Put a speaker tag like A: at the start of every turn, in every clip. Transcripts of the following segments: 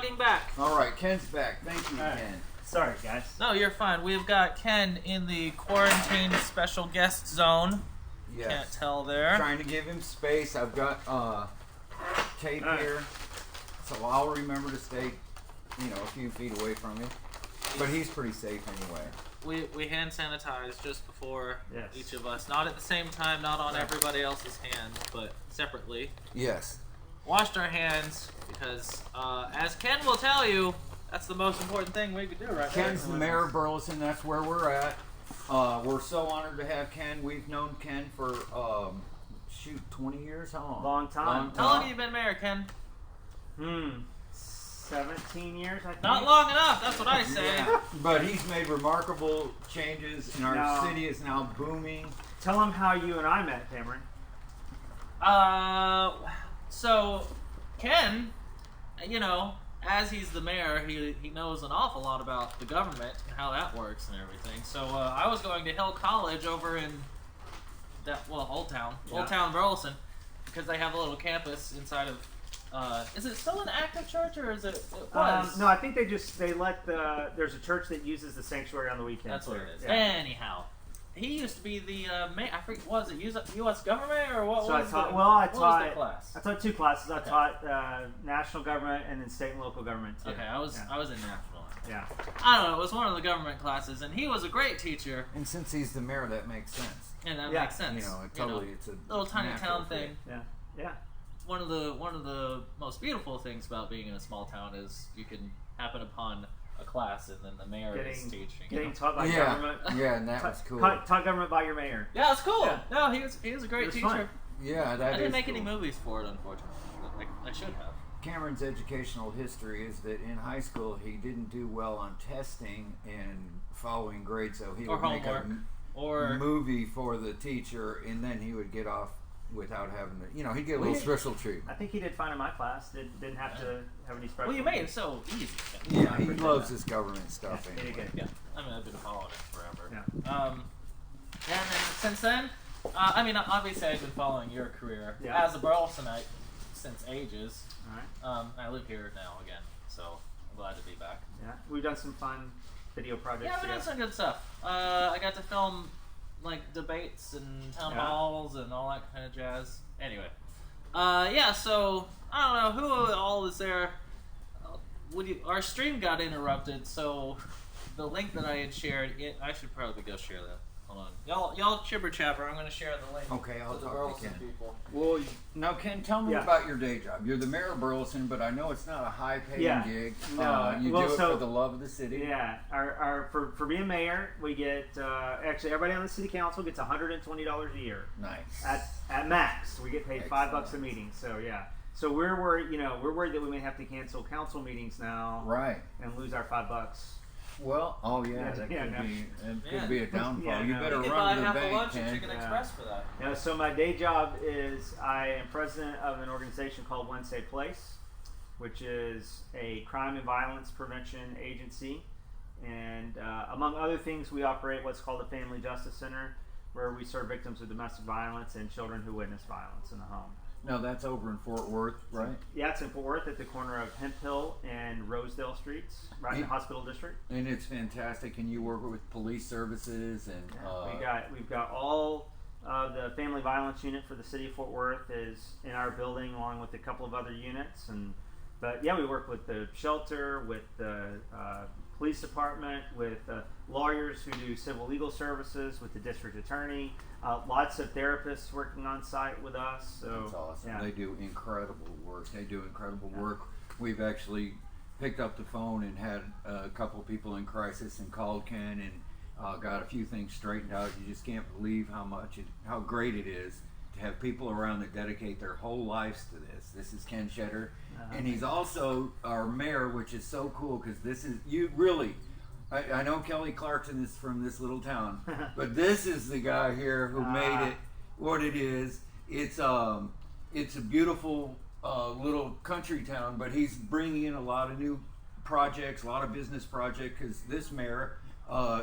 A: logging back.
B: All right, Ken's back. Thank you, Ken.
C: Sorry, guys.
A: No, you're fine. We've got Ken in the quarantine special guest zone.
B: Yes.
A: Can't tell there.
B: Trying to give him space. I've got tape here, so I'll remember to stay, a few feet away from him. But he's pretty safe anyway.
A: We hand sanitize just before
C: Yes.
A: each of us. Not at the same time, not on everybody else's hands, but separately.
B: Yes.
A: Washed our hands because, as Ken will tell you, that's the most important thing we could do right now.
B: Ken's the mayor of Burleson. That's where we're at. We're so honored to have Ken. We've known Ken for, 20 years? How long?
C: Long time.
A: How long have you been mayor, Ken?
C: 17 years, I think.
A: Not long enough, that's what I say.
B: Yeah. But he's made remarkable changes, and our city is now booming.
C: Tell him how you and I met, Cameron.
A: So, Ken, as he's the mayor, he knows an awful lot about the government and how that works and everything. So I was going to Hill College over in Old Town Burleson, because they have a little campus inside of. Is it still an active church, or is it? It was?
C: No, I think they let there's a church that uses the sanctuary on the weekends.
A: That's what it is.
C: Yeah.
A: Anyhow, he used to be the mayor. I forget, was it U.S. government or what?
C: So
A: was
C: I
A: what was the class?
C: I taught 2 classes. I taught national government and then state and local government too.
A: Okay, I was in national.
C: Yeah.
A: I don't know. It was one of the government classes, and he was a great teacher.
B: And since he's the mayor, that makes sense.
A: And that makes sense.
B: It's a
A: little tiny town thing.
C: Yeah.
A: One of the most beautiful things about being in a small town is you can happen upon a class and then the mayor is teaching.
C: Getting taught by government.
B: Yeah, and that was cool.
C: Taught government by your mayor.
A: Yeah, it's cool.
C: Yeah.
A: No, he was a great teacher.
C: Fun.
B: Yeah, that
A: I didn't make
B: cool.
A: any movies for it, unfortunately. I should have.
B: Cameron's educational history is that in high school he didn't do well on testing and following grades, so he would make a movie for the teacher, and then he would get off without having to, he'd get a little special treatment.
C: I think he did fine in my class. Didn't have to have any special.
A: Well, you made it so easy.
B: Yeah, he loves this government stuff.
C: Yeah,
B: anyway.
A: Yeah, I've been following it forever.
C: Yeah.
A: And then since then, obviously I've been following your career as a Burlesonite since ages.
C: All right.
A: I live here now again, so I'm glad to be back.
C: Yeah, we've done some fun video projects.
A: Yeah, we've done some good stuff. I got to film debates and town halls and all that kind of jazz. Anyway, so I don't know who all is there. Our stream got interrupted, so the link that I had shared, I should probably go share that. Hold on, y'all chibber chapper. I'm going to share the link.
B: Okay, I'll
A: to the
B: talk
A: Burleson
B: to Ken.
A: people.
B: Well, now Ken, tell me about your day job. You're the mayor of Burleson, but I know it's not a high-paying gig.
C: No,
B: you do it for the love of the city.
C: Yeah, for being mayor, we get actually everybody on the city council gets $120 a year.
B: Nice.
C: At max, we get paid $5 a meeting. So yeah. So we're worried that we may have to cancel council meetings now,
B: right,
C: and lose our $5.
B: Well, that could be a downfall. You better run to the bank, Ken.
A: Chicken Express for that.
C: Yeah, so my day job is I am president of an organization called Wednesday Place, which is a crime and violence prevention agency. And among other things, we operate what's called a Family Justice Center, where we serve victims of domestic violence and children who witness violence in the home.
B: No, that's over in Fort Worth, right?
C: Yeah, it's in Fort Worth at the corner of Hemp Hill and Rosedale Streets, right in the hospital district.
B: And it's fantastic. And you work with police services and
C: we've got all the family violence unit for the city of Fort Worth is in our building, along with a couple of other units. But we work with the shelter, with the police department, with lawyers who do civil legal services, with the district attorney. Lots of therapists working on site with us. So
B: that's awesome.
C: Yeah.
B: They do incredible work. We've actually picked up the phone and had a couple of people in crisis and called Ken and got a few things straightened out. You just can't believe how great it is to have people around that dedicate their whole lives to this. This is Ken Shetter, and he's also our mayor, which is so cool because this is you really. I know Kelly Clarkson is from this little town, but this is the guy here who made it what it is. It's a beautiful little country town, but he's bringing in a lot of new projects, a lot of business projects, because this mayor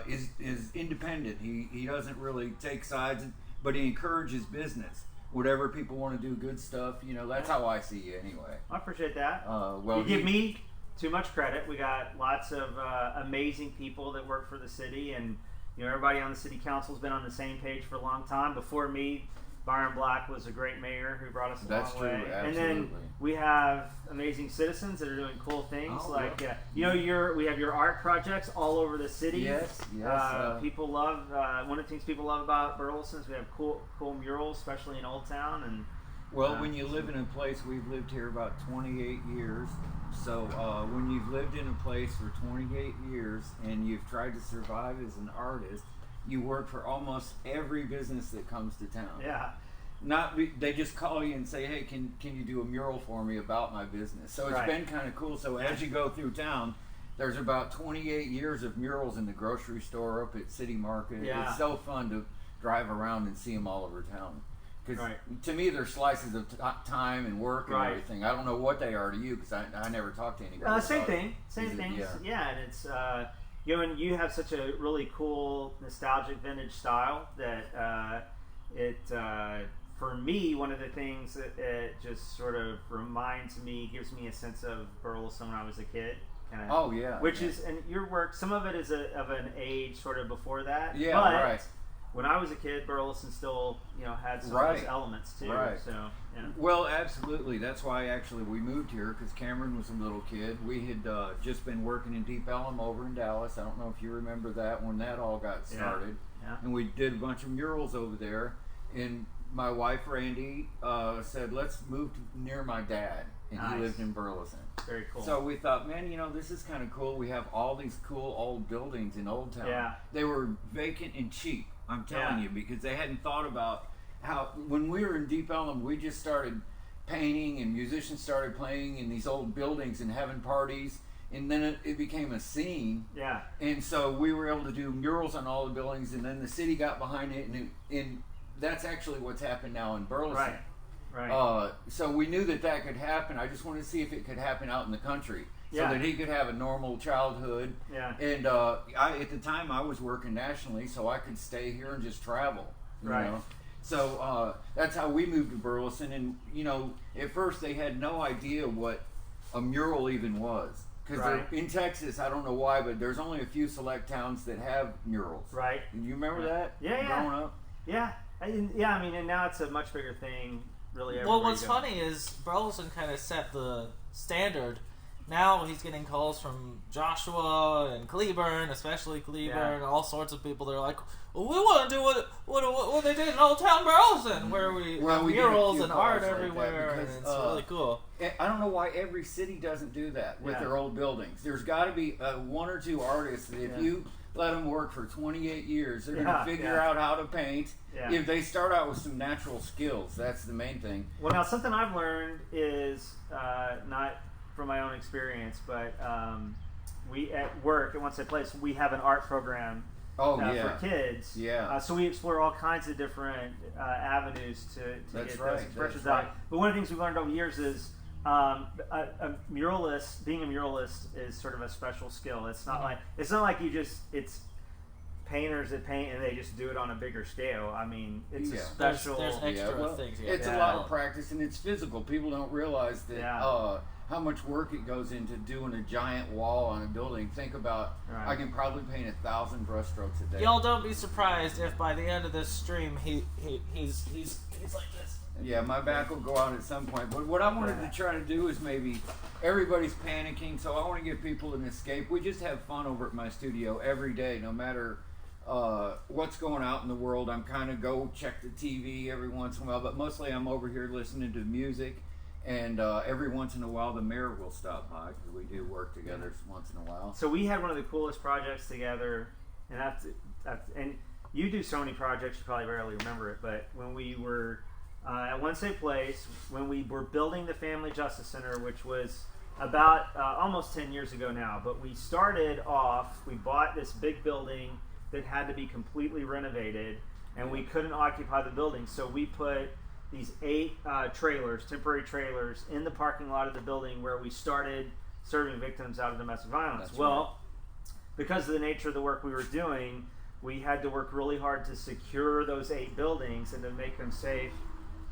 B: is independent. He doesn't really take sides, but he encourages business. Whatever people want to do, good stuff. That's how I see you anyway.
C: I appreciate that.
B: You
C: give me too much credit. We got lots of amazing people that work for the city, and everybody on the city council's been on the same page for a long time. Before me, Byron Black was a great mayor who brought us a long way.
B: Absolutely.
C: And then we have amazing citizens that are doing cool things. We have your art projects all over the city.
B: Yes.
C: People love, one of the things people love about Burleson is we have cool murals, especially in Old Town. And
B: when you live in a place, we've lived here about 28 years. So when you've lived in a place for 28 years and you've tried to survive as an artist, you work for almost every business that comes to town.
C: Yeah.
B: They just call you and say, hey, can you do a mural for me about my business? So it's been kind of cool. So as you go through town, there's about 28 years of murals in the grocery store, up at City Market.
C: Yeah.
B: It's so fun to drive around and see them all over town. Because to me, they're slices of time and work and everything. I don't know what they are to you, because I never talk to anybody.
C: Same thing. Yeah, and it's and you have such a really cool nostalgic vintage style that for me, one of the things that it just sort of reminds me, gives me a sense of Burleson when I was a kid. Which is, and your work, some of it is of an age sort of before that.
B: Yeah,
C: but when I was a kid, Burleson still, had some of those elements too.
B: Right.
C: So,
B: Well, absolutely. That's why actually we moved here, because Cameron was a little kid. We had just been working in Deep Ellum over in Dallas. I don't know if you remember that, when that all got started.
C: Yeah.
B: And we did a bunch of murals over there. And my wife, Randy, said, let's move near my dad. And he lived in Burleson.
C: Very cool.
B: So we thought, man, this is kind of cool. We have all these cool old buildings in Old Town.
C: Yeah.
B: They were vacant and cheap, I'm telling you, because they hadn't thought about how, when we were in Deep Ellum, we just started painting and musicians started playing in these old buildings and having parties. And then it became a scene.
C: Yeah.
B: And so we were able to do murals on all the buildings, and then the city got behind it, and that's actually what's happened now in Burleson.
C: Right.
B: So we knew that could happen. I just wanted to see if it could happen out in the country, so that he could have a normal childhood.
C: Yeah.
B: And at the time I was working nationally, so I could stay here and just travel. You know? So that's how we moved to Burleson. And at first they had no idea what a mural even was, because in Texas, I don't know why, but there's only a few select towns that have murals.
C: Right.
B: You remember that?
C: Yeah.
B: Growing up.
C: Yeah. And now it's a much bigger thing. Really.
A: Well, what's funny is Burleson kind of set the standard. Now he's getting calls from Joshua and Cleburne, especially Cleburne, all sorts of people. They're like, well, we want to do what they did in Old Town Burleson, where we have murals and art everywhere, and it's really cool.
B: I don't know why every city doesn't do that with their old buildings. There's got to be one or two artists that if you let them work for 28 years, they're going to figure out how to paint. Yeah. If they start out with some natural skills, that's the main thing.
C: Well, now something I've learned is, not from my own experience, but we at work, at Once I Place, we have an art program for kids.
B: Yeah.
C: So we explore all kinds of different avenues to get those expressions out. But one of the things we've learned over the years is a muralist, being a muralist is sort of a special skill. It's not like it's painters that paint and they just do it on a bigger scale. I mean, it's a special.
A: There's extra things.
B: It's a lot of practice, and it's physical. People don't realize that how much work it goes into doing a giant wall on a building. Think about, I can probably paint 1,000 brushstrokes a day.
A: Y'all don't be surprised if by the end of this stream he's like this.
B: Yeah, my back will go out at some point. But what I wanted to try to do is maybe everybody's panicking, so I want to give people an escape. We just have fun over at my studio every day, no matter what's going out in the world. I'm kind of go check the TV every once in a while, but mostly I'm over here listening to music. And every once in a while, the mayor will stop by, because we do work together once in a while.
C: So we had one of the coolest projects together, and you do so many projects you probably barely remember it. But when we were at One Safe Place, when we were building the Family Justice Center, which was about almost 10 years ago now, but we started off. We bought this big building that had to be completely renovated, and we couldn't occupy the building, so we put these 8 temporary trailers, in the parking lot of the building where we started serving victims out of domestic violence. Because of the nature of the work we were doing, we had to work really hard to secure those 8 buildings and to make them safe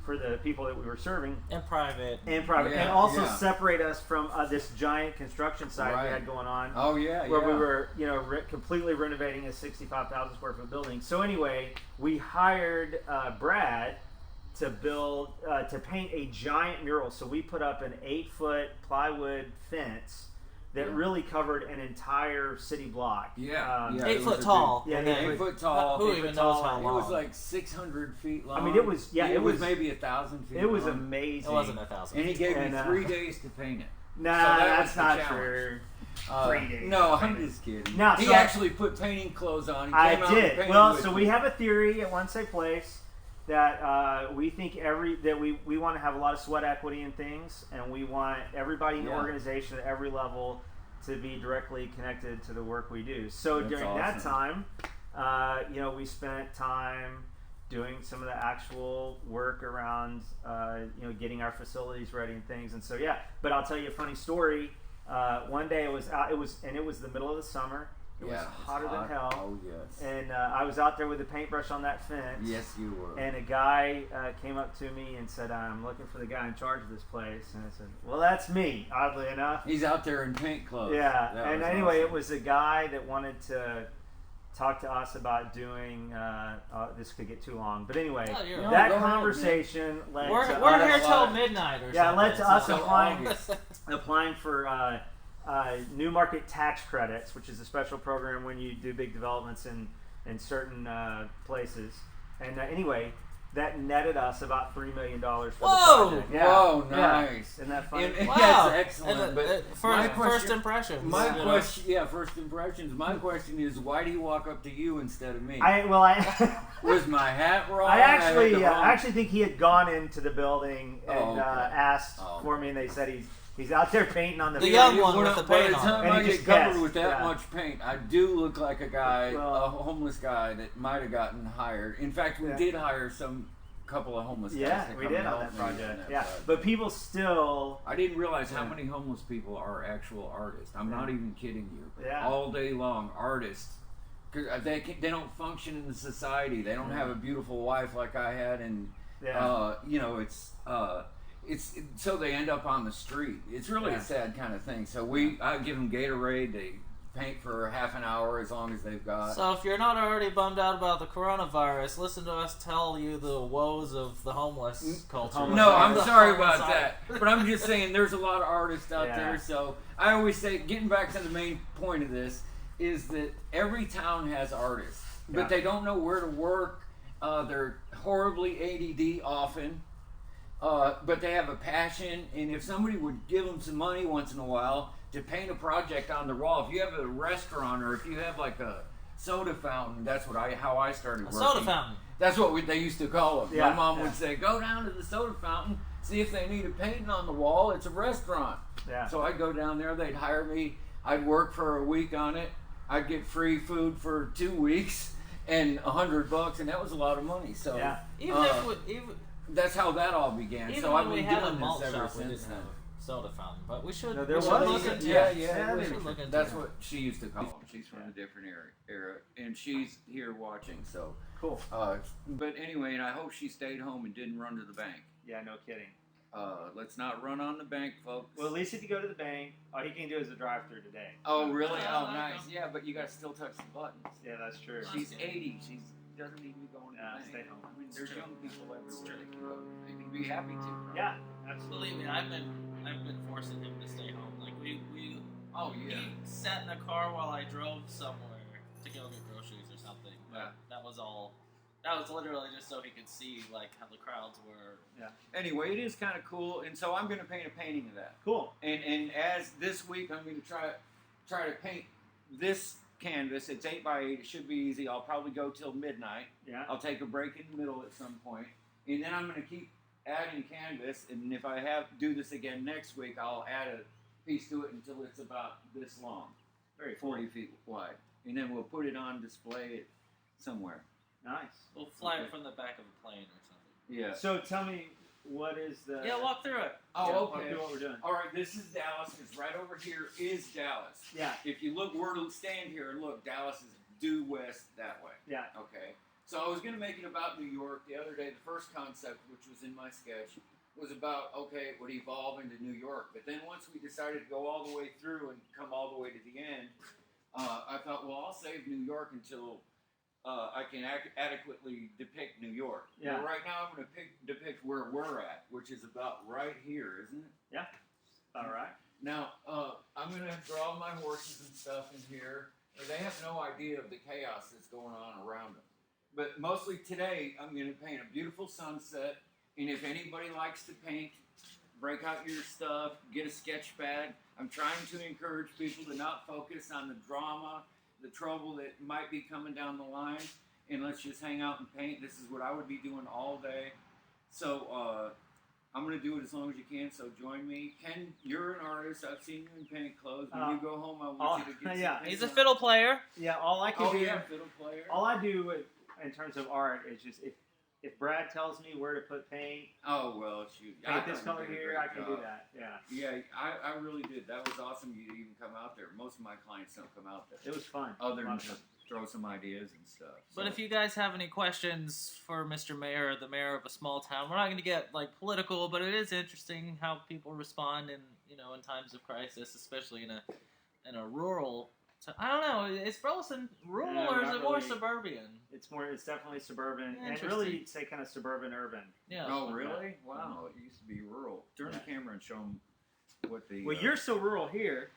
C: for the people that we were serving.
A: And private.
B: Yeah,
C: and also
B: yeah.
C: separate us from this giant construction site we
B: Right.
C: had going on.
B: Oh yeah,
C: Where
B: yeah.
C: we were, completely renovating a 65,000 square foot building. So anyway, we hired Brad to paint a giant mural. So we put up an 8-foot plywood fence that really covered an entire city block.
B: Yeah, yeah.
A: 8 foot tall.
C: Yeah,
A: and
B: 8
A: then-
B: foot tall.
A: Who
C: 8
A: even
C: foot
A: knows
C: tall,
A: how
C: and
B: It
A: long?
B: was like 600 feet long.
C: I mean, it was
B: it was maybe 1,000 feet.
C: It was
B: long.
C: amazing.
A: It wasn't 1,000.
B: And he gave
C: And,
B: me 3 days to paint it.
C: Nah,
B: So that
C: that's
B: was the
C: not
B: challenge.
C: true. 3 days.
B: No,
C: to
B: I'm
C: paint it.
B: just kidding.
C: No,
B: he
C: so-
B: actually put painting clothes on. He
C: I
B: came out and
C: did.
B: painted
C: Well,
B: with
C: so
B: me.
C: we have a theory at One Safe Place that we think we want to have a lot of sweat equity in things, and we want everybody in the organization at every level to be directly connected to the work we do. So
B: That's
C: during that
B: awesome.
C: time, we spent time doing some of the actual work around, getting our facilities ready and things. And so, but I'll tell you a funny story. One day it was the middle of the summer. It was hotter than hell.
B: Oh, yes.
C: And I was out there with a paintbrush on that fence.
B: Yes, you were.
C: And a guy came up to me and said, "I'm looking for the guy in charge of this place." And I said, "Well, that's me, oddly enough."
B: He's out there in paint clothes.
C: Yeah.
B: That
C: And
B: was
C: anyway,
B: awesome.
C: it was a guy that wanted to talk to us about doing, this could get too long. But anyway,
A: Oh, you're
B: No,
C: that
B: go ahead,
C: conversation led
A: We're
C: to
A: here
C: us,
A: till midnight or something.
C: Yeah, led to us
A: so-
C: applying for new market tax credits, which is a special program when you do big developments in certain places. And anyway, that netted us about $3 million for
A: Whoa!
C: the project. Yeah.
B: Whoa,
C: Yeah.
B: nice.
C: Isn't that funny?
B: And-
A: Wow.
B: Yes, excellent.
A: And,
B: but
A: first,
B: my question,
A: first impressions.
B: My
A: you know.
B: question, first impressions. My question is, why do you walk up to you instead of me?
C: I
B: Was my hat wrong?
C: I
B: had the wrong-
C: actually think he had gone into the building and
B: Oh, okay.
C: asked
B: Oh.
C: for me, and they said he's out there painting on the
A: The
C: field.
A: young one
B: When
A: with
B: I-
A: the
B: by
A: paint
B: the
A: on
B: time
C: it. And
B: I
C: he
B: get
C: just
B: covered
C: guessed,
B: with that
C: yeah.
B: much paint, I do look like a guy,
C: Well-
B: a homeless guy that might have gotten hired. In fact, we
C: Yeah.
B: did hire couple of homeless guys.
C: Yeah,
B: to
C: we
B: come
C: did
B: help
C: on that
B: me
C: project.
B: on
C: Yeah,
B: project.
C: but people still.
B: I didn't realize how
C: Yeah.
B: many homeless people are actual artists. I'm not even kidding you.
C: Yeah.
B: All day long, artists. Because they don't function in the society. They don't have a beautiful wife like I had, and it's so they end up on the street. It's really a sad kind of thing. So I give them Gatorade. They paint for half an hour as long as they've got.
A: So if you're not already bummed out about the coronavirus, listen to us tell you the woes of the homeless culture.
B: No, I'm
A: The
B: sorry
A: homeless
B: about
A: art.
B: that. But I'm just saying there's a lot of artists out
C: Yeah.
B: there. So I always say, getting back to the main point of this, is that every town has artists, but
C: Yeah.
B: they don't know where to work. They're horribly ADD often, but they have a passion. And if somebody would give them some money once in a while to paint a project on the wall, if you have a restaurant or if you have like a soda fountain, that's how I started
A: A
B: working.
A: soda fountain.
B: That's what they used to call them.
C: Yeah,
B: My mom
C: yeah.
B: would say, go down to the soda fountain, see if they need a painting on the wall. It's a restaurant.
C: Yeah.
B: So I'd go down there. They'd hire me. I'd work for a week on it. I'd get free food for 2 weeks and $100, and that was a lot of money. So
C: Yeah.
A: Even
B: that's how that all began.
A: even
B: So
A: when
B: I've
A: we
B: been
A: had a
B: doing
A: malt
B: this ever
A: shop, we
B: since
A: didn't
B: then.
A: have soda fountain, but we should.
C: No, there
A: we should
C: was.
A: look into
B: Yeah,
A: it.
B: yeah.
A: We should look into
B: That's
A: it.
B: what she used to call them. She's from a different era, and she's here watching. So,
C: Cool.
B: but anyway, and I hope she stayed home and didn't run to the bank.
C: Yeah, no kidding.
B: Let's not run on the bank, folks.
C: Well, at least if you go to the bank, all you can do is a drive-through today.
B: Oh, really?
A: Oh,
B: Oh,
A: there you
B: nice. Yeah, but you gotta still touch the buttons.
C: Yeah, that's true.
B: She's 80. She doesn't need to be going to
C: Yeah,
B: the bank.
C: stay home.
B: I mean, there's
A: true.
B: young people everywhere they can go. They can be happy to.
C: Yeah, absolutely.
A: Believe me, I've been forcing him to stay home. Like we
B: Oh, yeah.
A: he sat in the car while I drove somewhere to go get groceries or something. But
B: Yeah.
A: that was all. That was literally just so he could see like how the crowds were.
B: Anyway, it is kind of cool, and so I'm going to paint a painting of that.
C: Cool.
B: And as this week, I'm going to try to paint this canvas. It's 8x8. It should be easy. I'll probably go till midnight.
C: Yeah.
B: I'll take a break in the middle at some point, and then I'm going to keep adding canvas. And if I do this again next week, I'll add a piece to it until it's about this long,
C: Very cool.
B: 40 feet wide, and then we'll put it on display somewhere.
C: Nice.
A: We'll fly it from the back of a plane or something.
B: Yeah.
C: So tell me, what is the?
A: Yeah, walk through it.
B: Oh,
C: Yeah,
B: okay.
C: walk through what we're doing.
B: All right, this is Dallas, because right over here is Dallas.
C: Yeah.
B: If you look, stand here and look, Dallas is due west that way.
C: Yeah.
B: Okay. So I was going to make it about New York. The other day, the first concept, which was in my sketch, was about, okay, it would evolve into New York. But then once we decided to go all the way through and come all the way to the end, I thought, well, I'll save New York until I can adequately depict New York.
C: Yeah.
B: But right now I'm going to depict where we're at, which is about right here, isn't it?
C: Yeah. All right.
B: Now, I'm going to draw my horses and stuff in here. They have no idea of the chaos that's going on around them. But mostly today, I'm going to paint a beautiful sunset. And if anybody likes to paint, break out your stuff, get a sketch pad. I'm trying to encourage people to not focus on the drama, the trouble that might be coming down the line, and let's just hang out and paint. This is what I would be doing all day. So I'm going to do it as long as you can, so join me. Ken, you're an artist. I've seen you in paint clothes. When you go home, I want you to get some
A: He's a fiddle player.
C: Yeah, all I can do.
B: Yeah, fiddle player.
C: All I do in terms of art is just if Brad tells me where to put paint.
B: Oh, well, shoot.
C: Paint this color here, I can do that. Yeah.
B: Yeah, I really did. That was awesome you to even come out there. Most of my clients don't come out there.
C: It was fun.
B: Other than to throw some ideas and stuff.
A: But if you guys have any questions for Mr. Mayor, the mayor of a small town, we're not going to get like political, but it is interesting how people respond in times of crisis, especially in a rural. I don't know. Is Burleson rural or is it more suburban?
C: It's definitely suburban, and
A: Interesting.
C: really say kind of suburban urban.
A: Yeah.
B: Oh, really? Wow, it used to be rural. Turn the camera and show them what the.
C: Well, you're so rural here.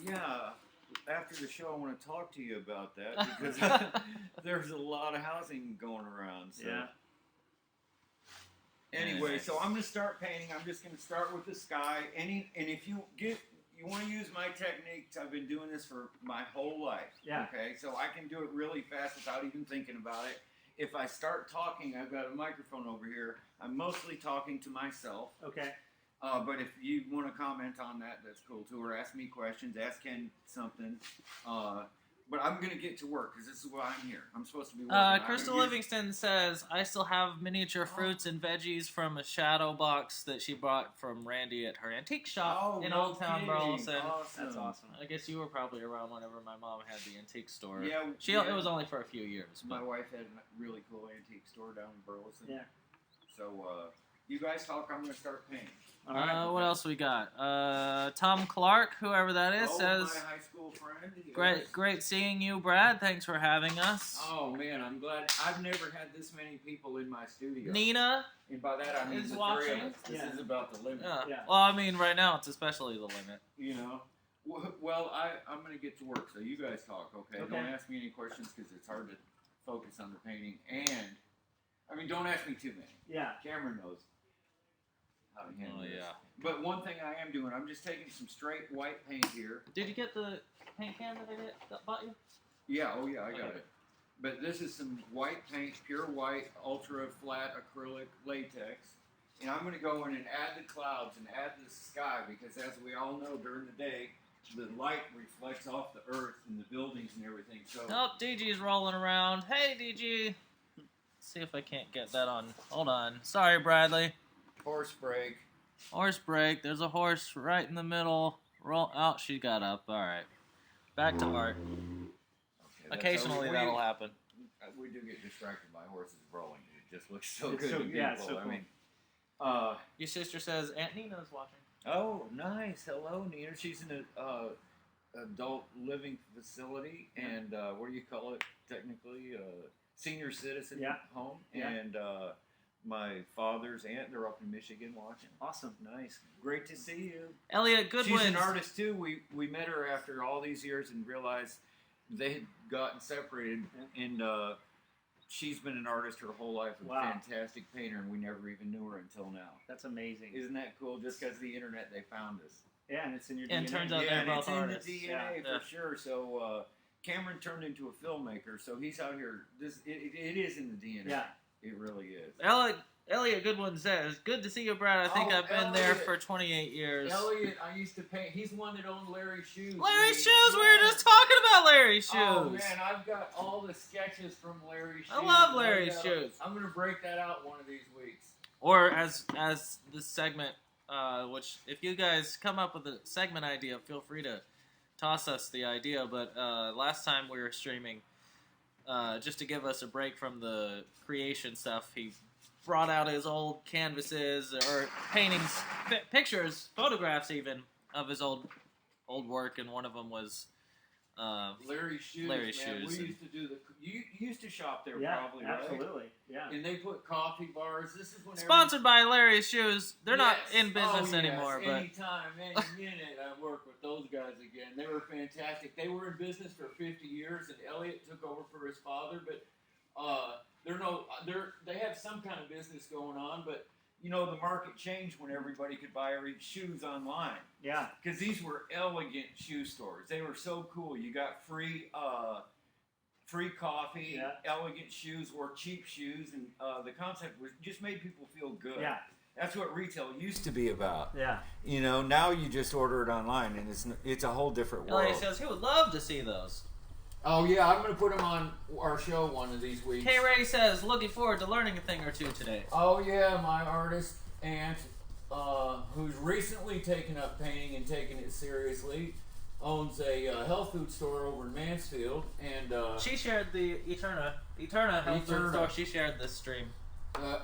B: Yeah. After the show, I want to talk to you about that because there's a lot of housing going around. So.
C: Yeah.
B: Anyway, so I'm going to start painting. I'm just going to start with the sky. And if you want to use my techniques, I've been doing this for my whole life.
C: Yeah.
B: Okay, so I can do it really fast without even thinking about it. If I start talking, I've got a microphone over here. I'm mostly talking to myself.
C: Okay.
B: But if you want to comment on that, that's cool too. Or ask me questions, ask Ken something. But I'm going to get to work because this is why I'm here. I'm supposed to be working.
A: Crystal Livingston says, I still have miniature fruits and veggies from a shadow box that she bought from Randy at her antique shop in Old Town Burleson.
B: Awesome.
C: That's awesome.
A: I guess you were probably around whenever my mom had the antique store.
B: Yeah.
A: It was only for a few years.
B: My wife had a really cool antique store down in Burleson.
C: Yeah.
B: So, you guys talk. I'm going to start painting.
C: All right.
A: What else we got? Tom Clark, whoever that is, says,
B: my high school friend.
A: great seeing you, Brad. Thanks for having us.
B: Oh, man, I'm glad. I've never had this many people in my studio.
A: Nina
B: And by that, I mean
A: is
B: the
A: watching.
B: three of us. This
C: Yeah.
B: is about the limit.
C: Yeah.
A: Well, I mean, right now it's especially the limit.
B: You know? Well, I'm going to get to work, so you guys talk, okay?
C: Okay.
B: Don't ask me any questions because it's hard to focus on the painting. And, don't ask me too many.
C: Yeah.
B: Cameron knows how to handle this.
A: Yeah.
B: But one thing I am doing, I'm just taking some straight white paint here.
A: Did you get the paint can that bought you?
B: Yeah, I got
A: Okay.
B: it. But this is some white paint, pure white, ultra flat acrylic latex. And I'm going to go in and add the clouds and add the sky because as we all know during the day, the light reflects off the earth and the buildings and everything. So
A: Oh, DG's rolling around. Hey, DG. Let's see if I can't get that on. Hold on. Sorry, Bradley.
B: horse brake.
A: Horse break. There's a horse right in the middle. Roll out. She got up. All right. Back to art.
B: Okay,
A: Occasionally that'll happen.
B: We do get distracted by horses rolling. It just looks so
C: It's
B: good
C: so-
B: to people.
C: yeah, it's so
B: I
C: cool.
B: mean,
A: Your sister says Aunt Nina's watching.
B: oh, nice. Hello, Nina. She's in an adult living facility, and what do you call it technically? Senior citizen home.
C: Yeah.
B: And my father's aunt, they're up in Michigan watching.
C: Awesome.
B: Nice. Great to see you.
A: Elliot Goodwin.
B: She's an artist, too. We met her after all these years and realized they had gotten separated, and she's been an artist her whole life, a fantastic painter, and we never even knew her until now.
C: That's amazing.
B: Isn't that cool? Just because of the internet, they found us.
C: Yeah, and it's in your DNA.
A: And it turns out
B: Yeah,
A: they're both
B: and
A: artists.
B: it's in the DNA
A: Yeah.
B: for sure. So Cameron turned into a filmmaker, so he's out here. It is in the DNA.
C: Yeah.
B: It really is.
A: Elliot Goodwin says, good to see you, Brad. I think
B: Oh,
A: I've been there
B: Elliot.
A: for 28 years.
B: Elliot, I used to paint. He's one that owned Larry's Shoes.
A: Larry's Shoes! We were just talking about Larry's Shoes!
B: Oh, man, I've got all the sketches from Larry's Shoes.
A: I love Larry's Shoes.
B: I'm going to break that out one of these weeks.
A: Or as this segment, which if you guys come up with a segment idea, feel free to toss us the idea. But last time we were streaming, just to give us a break from the creation stuff, he brought out his old canvases or paintings, pictures, photographs even of his old work, and one of them was
B: Larry's Shoes.
A: Larry's
B: Man.
A: Shoes.
B: We used to do you used to shop there
C: Yeah,
B: probably, right?
C: absolutely. Yeah.
B: And they put coffee bars. This is when
A: sponsored by Larry's Shoes. They're not
B: Yes.
A: in business anymore, but
B: Anytime, any minute, I work with those guys again. They were fantastic. They were in business for 50 years, and Elliot took over for his father. But they have some kind of business going on. But you know, the market changed when everybody could buy shoes online.
C: Yeah.
B: Because these were elegant shoe stores. They were so cool. You got free coffee, elegant shoes, or cheap shoes, and the concept was just made people feel good.
C: Yeah.
B: That's what retail used to be about.
C: Yeah.
B: You know, now you just order it online, and it's a whole different world.
A: Elliot says he would love to see those.
B: Oh yeah, I'm gonna put them on our show one of these weeks.
A: K. Ray says looking forward to learning a thing or two today.
B: Oh yeah, my artist aunt, who's recently taken up painting and taken it seriously, owns a health food store over in Mansfield, and
A: She shared the Eterna health food
B: Eterna.
A: store. She shared this stream.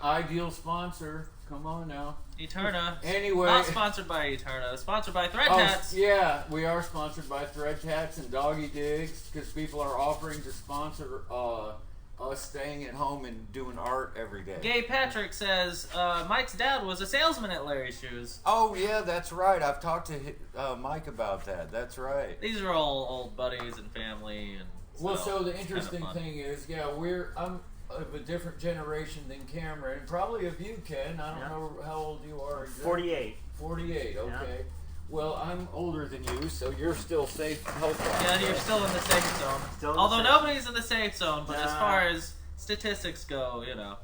B: ideal sponsor. Come on now.
A: Eterna.
B: Anyway.
A: Not sponsored by Eterna. Sponsored by Thread
B: Oh,
A: Tats.
B: yeah, we are sponsored by Thread Tats and Doggy Digs because people are offering to sponsor us staying at home and doing art every day.
A: Gay Patrick says Mike's dad was a salesman at Larry's Shoes.
B: Oh, yeah, that's right. I've talked to Mike about that. That's right.
A: These are all old buddies and family. And
B: Well, so the
A: it's
B: interesting
A: kinda fun.
B: thing is, yeah, I'm of a different generation than Cameron, and probably of you, Ken. I don't know how old you are exactly.
C: 48.
B: 48, okay. Well, I'm older than you, so you're still safe health-wise.
A: Yeah, you're still in the safe zone.
C: Still in the
A: Although
C: safe
A: nobody's in the safe zone, but as
C: Nah.
A: far as statistics go, you know.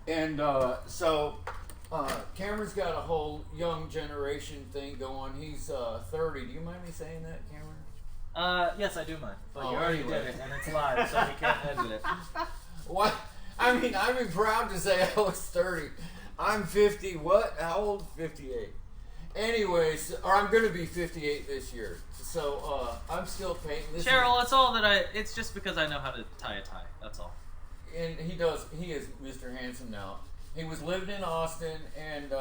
B: And so Cameron's got a whole young generation thing going. He's 30. Do you mind me saying that, Cameron?
A: Yes, I do mind. But
B: Oh,
A: you already
B: anyway.
A: did it, and it's live, so we can't edit it.
B: What? I mean, I'm proud to say I was 30. I'm 50. What? How old? 58. Anyways, or I'm going to be 58 this year. So I'm still painting.
A: Cheryl, it's all that it's just because I know how to tie a tie. That's all.
B: And he is Mr. Handsome now. He was living in Austin, and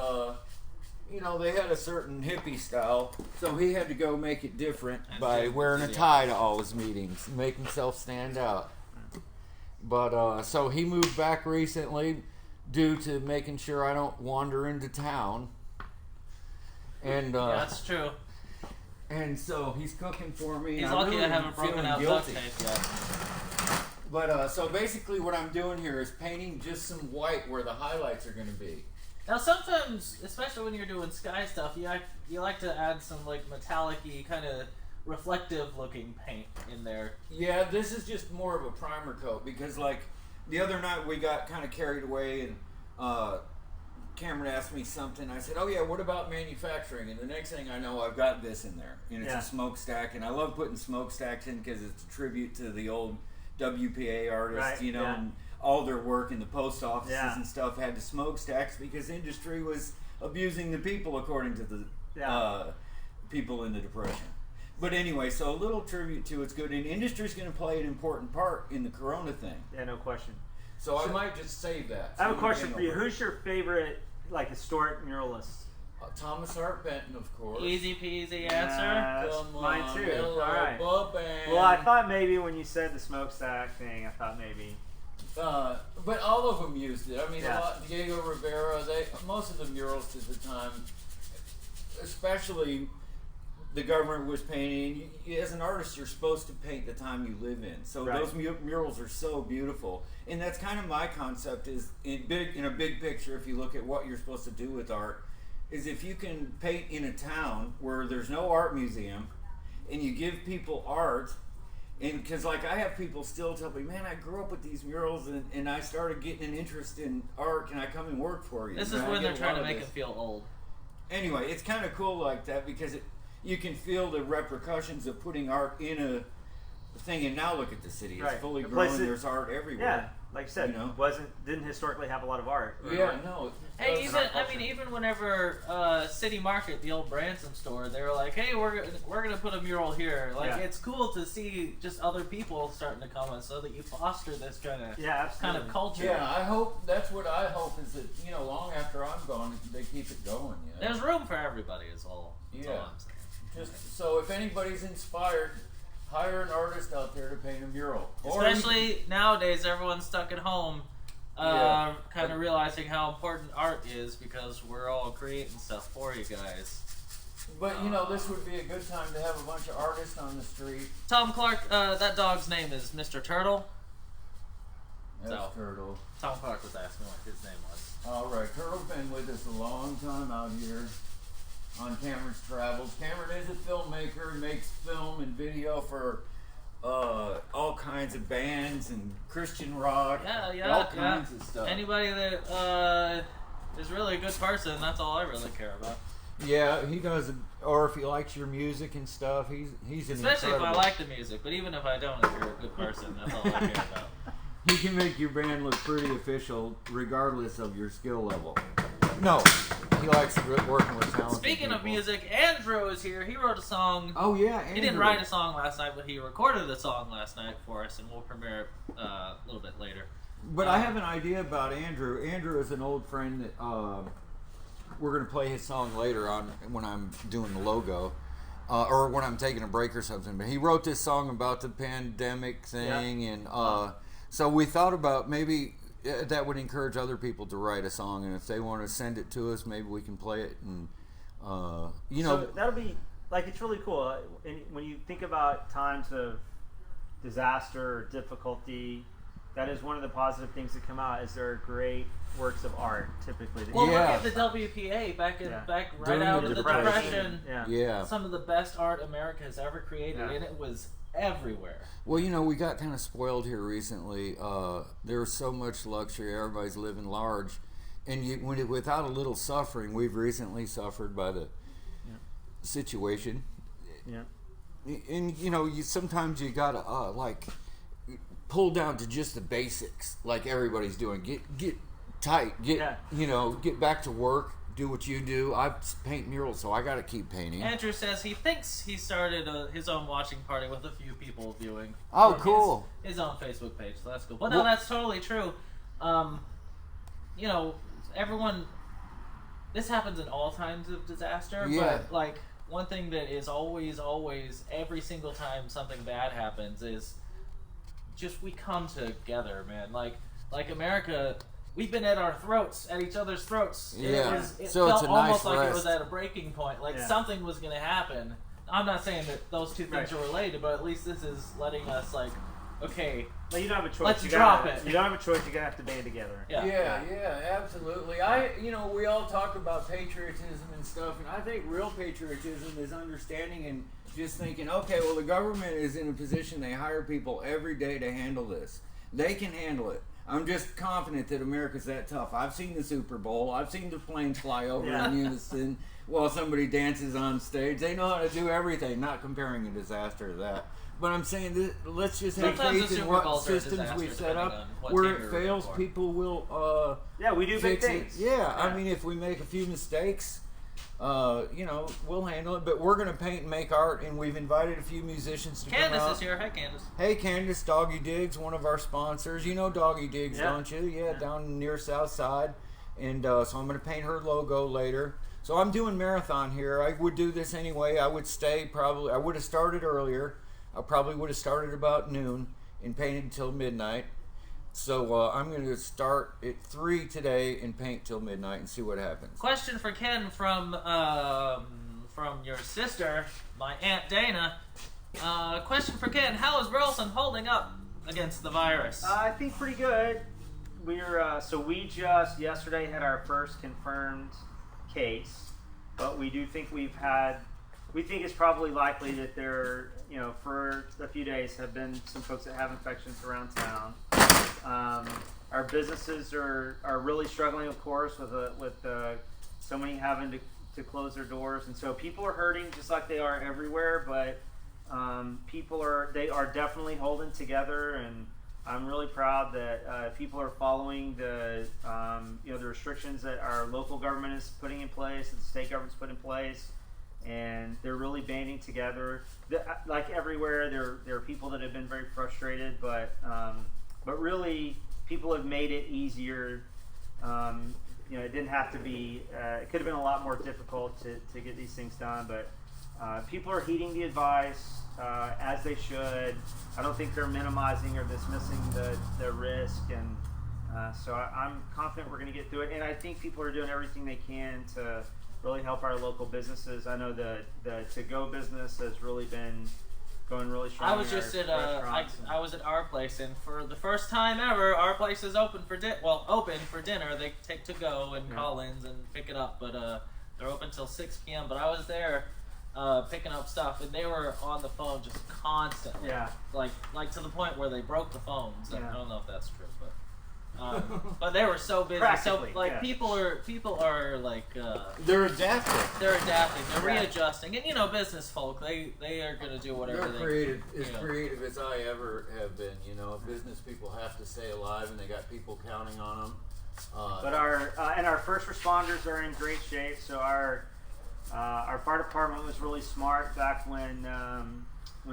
B: you know, they had a certain hippie style, so he had to go make it different by wearing a tie to all his meetings, make himself stand out. But so he moved back recently due to making sure I don't wander into town. And
A: Yeah, that's true.
B: and so he's cooking for me.
A: He's
B: I'm
A: lucky
B: really
A: I haven't broken
B: feeling
A: out
B: guilty.
A: duct tape yet.
B: But so basically, what I'm doing here is painting just some white where the highlights are going to be.
A: Now, sometimes, especially when you're doing sky stuff, you like to add some like metallic-y, kind of reflective-looking paint in there.
B: Yeah, this is just more of a primer coat because, like, the other night we got kind of carried away and Cameron asked me something. I said, "Oh yeah, what about manufacturing?" And the next thing I know, I've got this in there, and it's a smokestack. And I love putting smokestacks in because it's a tribute to the old WPA artists,
C: Right,
B: you know,
C: yeah.
B: and all their work in the post offices
C: Yeah.
B: and stuff had the smokestacks because industry was abusing the people, according to the people in the Depression. But anyway, so a little tribute to it's good, and industry's going to play an important part in the Corona thing.
C: Yeah, no question.
B: So I might just save that.
C: I have a
B: So
C: question
B: we
C: for you.
B: can over-
C: Who's your favorite, like, historic muralist?
B: Thomas Hart Benton, of course.
A: Easy peasy answer.
C: That's
B: Come
C: mine
B: on,
C: too.
B: hello,
C: All right.
B: Bubba.
C: Well, I thought maybe when you said the smokestack thing, I thought maybe.
B: But all of them used it. I mean,
C: Yeah.
B: a lot. Diego Rivera. Most of the murals at the time, especially the government was painting. As an artist, you're supposed to paint the time you live in. So
C: Right.
B: those murals are so beautiful, and that's kind of my concept. Is in a big picture. If you look at what you're supposed to do with art, is if you can paint in a town where there's no art museum, and you give people art. And because, like, I have people still tell me, man, I grew up with these murals, and I started getting an interest in art. Can I come and work for you?
A: This is
B: And I
A: when
B: get
A: they're
B: a
A: trying
B: lot
A: to
B: of
A: make
B: this.
A: him feel old.
B: Anyway, it's kind of cool like that because you can feel the repercussions of putting art in a thing. And now look at the city; it's
C: Right.
B: fully
C: The
B: grown.
C: place
B: There's art everywhere.
C: Yeah, like I said, didn't historically have a lot of art.
B: Yeah, no.
A: Hey, even whenever City Market, the old Branson store, they were like, "Hey, we're gonna put a mural here." Like, it's cool to see just other people starting to come in, so that you foster this kind of culture.
B: Yeah, that's what I hope is that long after I'm gone, they keep it going.
A: There's room for everybody, is all. That's all I'm saying.
B: Just so if anybody's inspired, hire an artist out there to paint a mural.
A: Especially nowadays, everyone's stuck at home. Kind of realizing how important art is because we're all creating stuff for you guys.
B: But this would be a good time to have a bunch of artists on the street.
A: Tom Clark, that dog's name is Mr. Turtle.
B: That's Turtle.
A: Tom Clark was asking what his name was.
B: All right, Turtle's been with us a long time out here on Cameron's Travels. Cameron is a filmmaker, makes film and video for all kinds of bands and Christian rock, all kinds of stuff.
A: Anybody that is really a good person, that's all I really care about.
B: Yeah, he does. Or if he likes your music and stuff, he's an
A: especially
B: incredible.
A: If I like the music. But even if I don't, if you're a good person, that's all I care about.
B: He can make your band look pretty official, regardless of your skill level. No, he likes working with talented
A: Speaking
B: people.
A: of music, Andrew is here. He wrote a song.
B: Oh yeah, Andrew.
A: He didn't write a song last night, but he recorded a song last night for us, and we'll premiere it a little bit later.
B: But I have an idea about Andrew. Andrew is an old friend that we're going to play his song later on when I'm doing the logo. Or when I'm taking a break or something. But he wrote this song about the pandemic thing, and so we thought about maybe that would encourage other people to write a song, and if they want to send it to us, maybe we can play it. And
C: so that'll be it's really cool. And when you think about times of disaster or difficulty, that is one of the positive things that come out. Is there are great works of art typically?
A: Look at the WPA back right
B: during
A: out
B: the
A: of the
B: Depression.
A: Depression. Some of the best art America has ever created, and it was everywhere.
B: Well, we got kind of spoiled here recently. There's so much luxury. Everybody's living large. And without a little suffering, we've recently suffered by the situation. Yeah. And, sometimes you got to, pull down to just the basics, like everybody's doing. Get tight. Get back to work. Do what you do. I paint murals, so I got to keep painting.
A: Andrew says he thinks he started his own watching party with a few people viewing.
B: Oh, cool.
A: His own Facebook page, so that's cool. But no, that's totally true. Everyone, this happens in all times of disaster, but one thing that is always, every single time something bad happens is just we come together, man. Like America, we've been at each other's throats.
B: Yeah.
A: It
B: so
A: felt
B: it's a
A: almost
B: nice
A: like
B: rest.
A: it was at a breaking point. Something was going to happen. I'm not saying that those two things are related, but at least this is letting us okay.
C: Well, you don't have a choice.
A: Let's drop it.
C: You don't have a choice. You're gonna have to band together.
B: Yeah, absolutely. We all talk about patriotism and stuff, and I think real patriotism is understanding and just thinking, okay, well, the government is in a position, they hire people every day to handle this. They can handle it. I'm just confident that America's that tough. I've seen the Super Bowl. I've seen the planes fly over in unison while somebody dances on stage. They know how to do everything, not comparing a disaster to that. But I'm saying that let's just have faith in what systems we set up. Where it fails, people will
C: we do big things.
B: I mean, if we make a few mistakes, we'll handle it. But we're going to paint and make art, and we've invited a few musicians to come out.
A: Candace is here. Hi, Candace.
B: Hey, Candace, Doggy Diggs, one of our sponsors. You know Doggy Diggs, don't you? Yeah, down near South Side. And so I'm going to paint her logo later. So I'm doing marathon here. I would do this anyway. I would stay probably. I would have started earlier. I probably would have started about noon and painted until midnight. So I'm going to start at 3 today and paint till midnight and see what happens.
A: Question for Ken from your sister, my Aunt Dana. Question for Ken: how is Burleson holding up against the virus?
C: I think pretty good. We just yesterday had our first confirmed case, but we do think we think it's probably likely that there, for a few days have been some folks that have infections around town. Our businesses are really struggling, of course, with so many having to close their doors, and so people are hurting just like they are everywhere. But they are definitely holding together, and I'm really proud that people are following the the restrictions that our local government is putting in place, that the state government's put in place, and they're really banding together. Like everywhere, there are people that have been very frustrated, but really people have made it easier. It didn't have to be. It could have been a lot more difficult to get these things done, but people are heeding the advice as they should. I don't think they're minimizing or dismissing the risk, and so I'm confident we're going to get through it. And I think people are doing everything they can to really help our local businesses. I know the to-go business has really been going really strong.
A: I was just at I was at our place, and for the first time ever, our place is open for open for dinner. They take to go and call-ins and pick it up, but they're open till 6 p.m. But I was there picking up stuff, and they were on the phone just constantly.
C: Yeah.
A: Like to the point where they broke the phones. Yeah. I don't know if that's true, but but they were so busy. So people are like
D: they're adapting.
A: They're readjusting, and business folk they are going to do whatever
B: they're creative. As creative as I ever have been. Business people have to stay alive, and they got people counting on them.
C: But our first responders are in great shape. So our fire department was really smart back when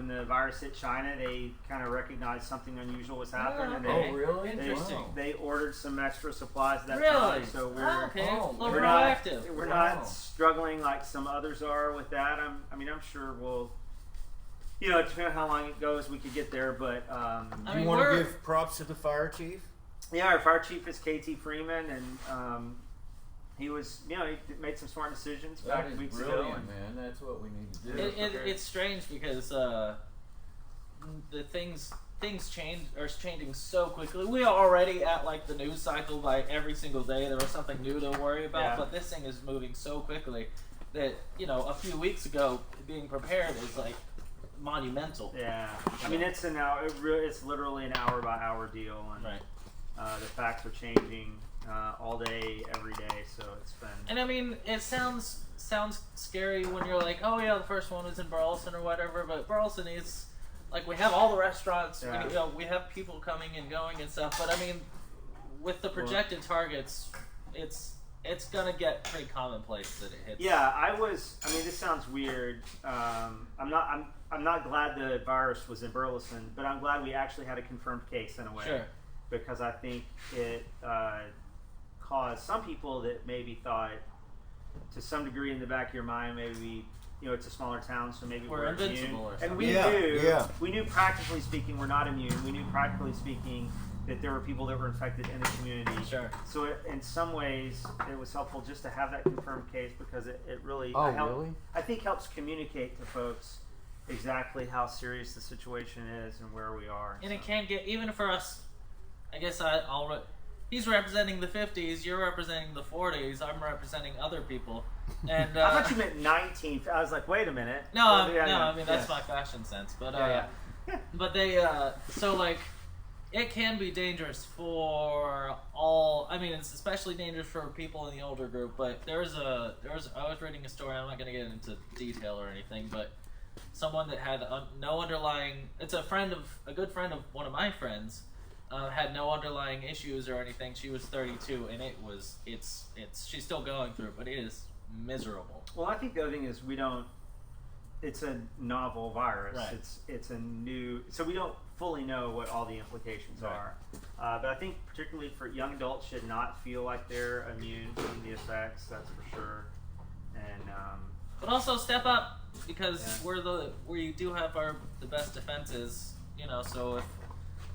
C: the virus hit China. They kind of recognized something unusual was happening.
A: Okay.
C: And
B: really?
A: Interesting.
C: They ordered some extra supplies at that
A: Really?
C: time. So we're
A: proactive.
C: We're not struggling like some others are with that. I'm sure we'll. Depending on how long it goes, we could get there. But
D: you want to give props to the fire chief?
C: Yeah, our fire chief is KT Freeman, and he was, he made some smart decisions back weeks ago.
B: And man, that's what we need to do.
A: It's strange because the things are changing so quickly. We are already at like the news cycle. By every single day there was something new to worry about, but this thing is moving so quickly that a few weeks ago being prepared is like monumental.
C: Yeah, I mean it's it's literally an hour by hour deal, and the facts are changing all day, every day. So it's been. And
A: I mean, it sounds scary when you're like, oh yeah, the first one was in Burleson or whatever, but Burleson is like we have all the restaurants, we have people coming and going and stuff. But I mean, with the projected targets, it's gonna get pretty commonplace that it hits.
C: Yeah, I mean, this sounds weird. I'm not glad the virus was in Burleson, but I'm glad we actually had a confirmed case in a way.
A: Sure.
C: Because I think it caused some people that maybe thought, to some degree in the back of your mind, maybe it's a smaller town, so maybe we're
A: invincible
C: immune.
A: or something.
C: And we knew practically speaking we're not immune. We knew practically speaking that there were people that were infected in the community.
A: Sure.
C: So in some ways, it was helpful just to have that confirmed case because it really, I think helps communicate to folks exactly how serious the situation is and where we are.
A: And it can get, even for us, I guess he's representing the 50s, you're representing the 40s, I'm representing other people. And
C: I thought you meant 19. I was like, wait a minute.
A: No, I mean, that's my fashion sense. But but they, so like, it can be dangerous for all. I mean, it's especially dangerous for people in the older group. But I was reading a story. I'm not going to get into detail or anything, but someone that had no underlying. It's a good friend of one of my friends. Had no underlying issues or anything. She was 32, and she's still going through it, but it is miserable.
C: Well, I think the other thing is it's a novel virus.
A: Right.
C: It's a new, so we don't fully know what all the implications are. But I think particularly for young adults should not feel like they're immune from the effects. That's for sure. And
A: but also step up because we do have the best defenses. So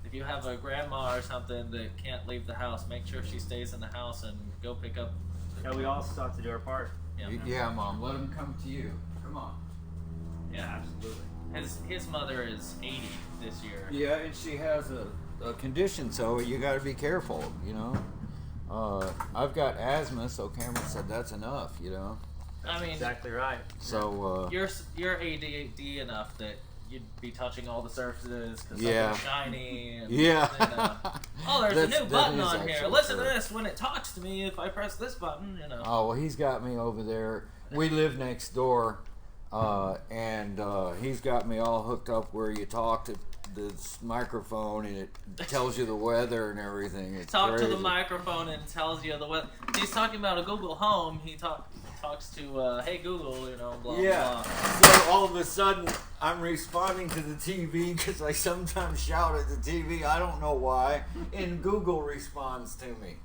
A: if you have a grandma or something that can't leave the house, make sure she stays in the house and go pick up.
C: We all still have to do our part.
B: Yeah, Mom. Let them come to you. Come on.
C: Yeah, absolutely.
A: His mother is 80 this year.
B: Yeah, and she has a condition, so you got to be careful. I've got asthma, so Cameron said that's enough.
A: I mean,
C: exactly right.
B: So
A: you're ADD enough that you'd be touching all the surfaces because they're shiny. And, oh, there's a new button on here. Listen to this when it talks to me. If I press this button,
B: Oh well, he's got me over there. We live next door, and he's got me all hooked up where you talk to this microphone and it tells you the weather and everything. It's
A: Talk
B: crazy.
A: to the microphone and tells you the weather. He's talking about a Google Home. He talks to, hey Google, you know, blah,
B: Yeah.
A: blah.
B: So all of a sudden, I'm responding to the TV because I sometimes shout at the TV. I don't know why. And Google responds to me.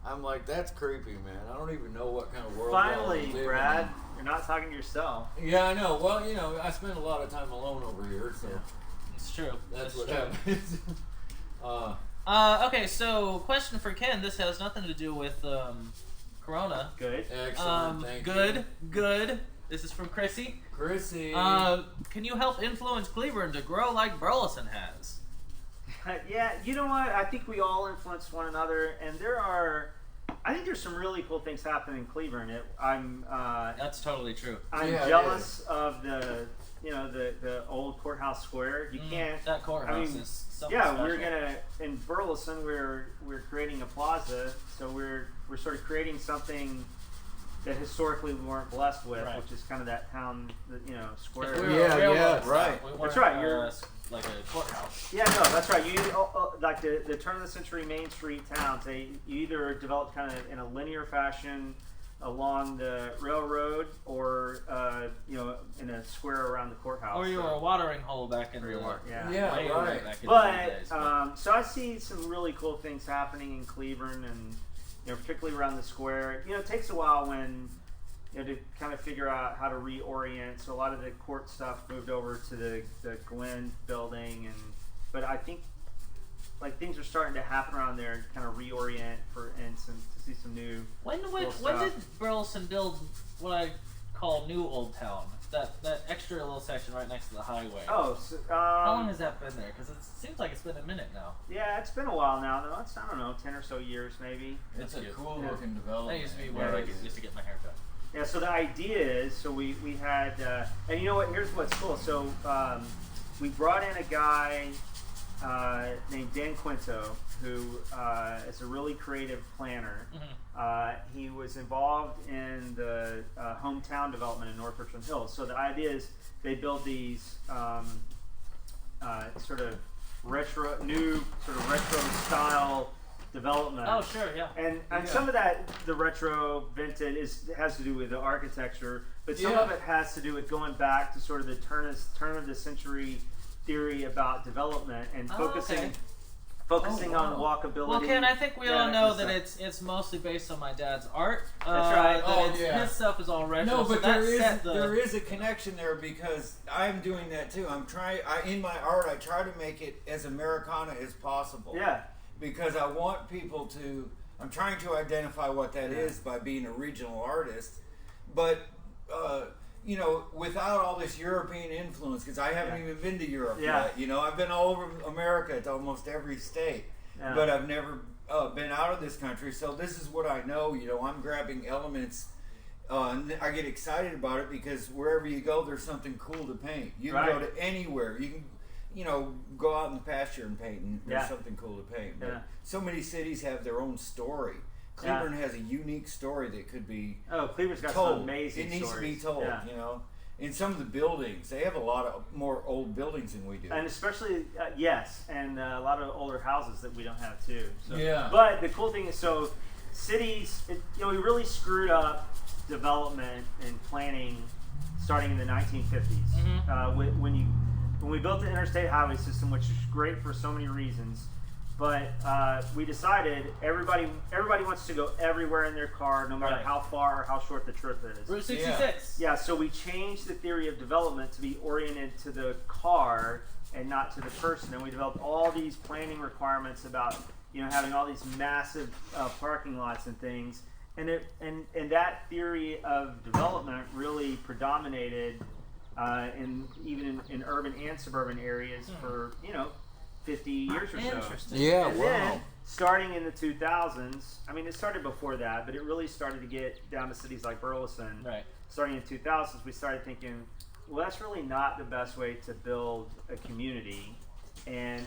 B: I'm like, that's creepy, man. I don't even know what kind of world.
C: Finally,
B: I live in.
C: Brad, you're not talking to yourself.
B: Yeah, I know. Well, you know, I spend a lot of time alone over here, so
A: It's true.
B: that's
A: It's
B: what
A: true.
B: happens.
A: Okay, so question for Ken. This has nothing to do with Corona.
C: Good.
B: Excellent. Thank you.
A: Good. This is from Chrissy.
B: Chrissy.
A: Can you help influence Cleveland to grow like Burleson has?
C: Yeah, you know what? I think we all influence one another, and I think there's some really cool things happening in Cleveland.
A: That's totally true.
C: I'm
B: Yeah, it
C: jealous of the old courthouse square. You can't.
A: That courthouse is something
C: Yeah,
A: special.
C: we're gonna in Burleson. We're creating a plaza, so we're sort of creating something that historically we weren't blessed with,
A: Right.
C: which is kind of that town, square.
A: We were
B: Yeah,
A: a railroad
B: yeah,
A: stop.
B: right.
A: We
C: That's
A: weren't,
C: right, you're-
A: like a courthouse.
C: Yeah, no, that's right. You like the turn of the century Main Street towns. You either developed kind of in a linear fashion along the railroad, or in a square around the courthouse.
A: Or you were a watering hole back in the
C: Yeah.
B: Yeah,
A: way
B: right.
A: back in the
C: But
A: days.
C: so I see some really cool things happening in Cleveland, and particularly around the square. It takes a while when to kind of figure out how to reorient. So a lot of the court stuff moved over to the Glenn building, but I think like things are starting to happen around there and kind of reorient to see some new.
A: When
C: stuff.
A: did Burleson build what I call New Old Town? That extra little section right next to the highway.
C: Oh, so,
A: how long has that been there? Because it seems like it's been a minute now.
C: yeah, it's been a while now. Though I don't know, 10 or so years maybe.
B: It's a
A: good.
B: cool
C: Yeah.
B: looking development.
A: That used to be where I used to get my hair cut.
C: Yeah, so the idea is, so we had, and you know what, here's what's cool. So we brought in a guy named Dan Quinto, who is a really creative planner.
A: Mm-hmm.
C: He was involved in the hometown development in North Richland Hills. So the idea is they build these sort of retro style development.
A: Oh, sure, yeah.
C: And some of that, the retro vintage, has to do with the architecture, but some of it has to do with going back to sort of the turn of the century theory about development and focusing on walkability.
A: Well, Ken, I think we all know that
C: stuff.
A: it's mostly based on my dad's art.
C: That's right.
A: His stuff is all retro.
B: No, but
A: so
B: there is a connection there because I'm doing that too. In my art, I try to make it as Americana as possible.
C: Yeah.
B: Because I want people to. I'm trying to identify what that is by being a regional artist, but without all this European influence, because I haven't even been to Europe yet. I've been all over America to almost every state, but I've never been out of this country. So this is what I know. I'm grabbing elements. And I get excited about it because wherever you go, there's something cool to paint. You can go to anywhere. You can. Go out in the pasture and paint, and there's something cool to paint. But so many cities have their own story. Cleveland has a unique story that could be
C: Cleveland's got
B: told.
C: some amazing
B: It needs
C: stories.
B: to be told, In some of the buildings, they have a lot of more old buildings than we do.
C: And especially, and a lot of older houses that we don't have too. So.
B: Yeah.
C: But the cool thing is, so cities, we really screwed up development and planning starting in the 1950s.
A: Mm-hmm.
C: When we built the interstate highway system, which is great for so many reasons, but we decided everybody wants to go everywhere in their car, no matter how far or how short the trip is.
A: Route 66.
C: Yeah, so we changed the theory of development to be oriented to the car and not to the person, and we developed all these planning requirements about having all these massive parking lots and things, and that theory of development really predominated. Even in urban and suburban areas for 50 years or so.
A: Interesting.
B: Yeah,
C: And
B: wow.
C: then starting in the 2000s, I mean it started before that, but it really started to get down to cities like Burleson.
A: Right.
C: Starting in 2000s, we started thinking, well, that's really not the best way to build a community, and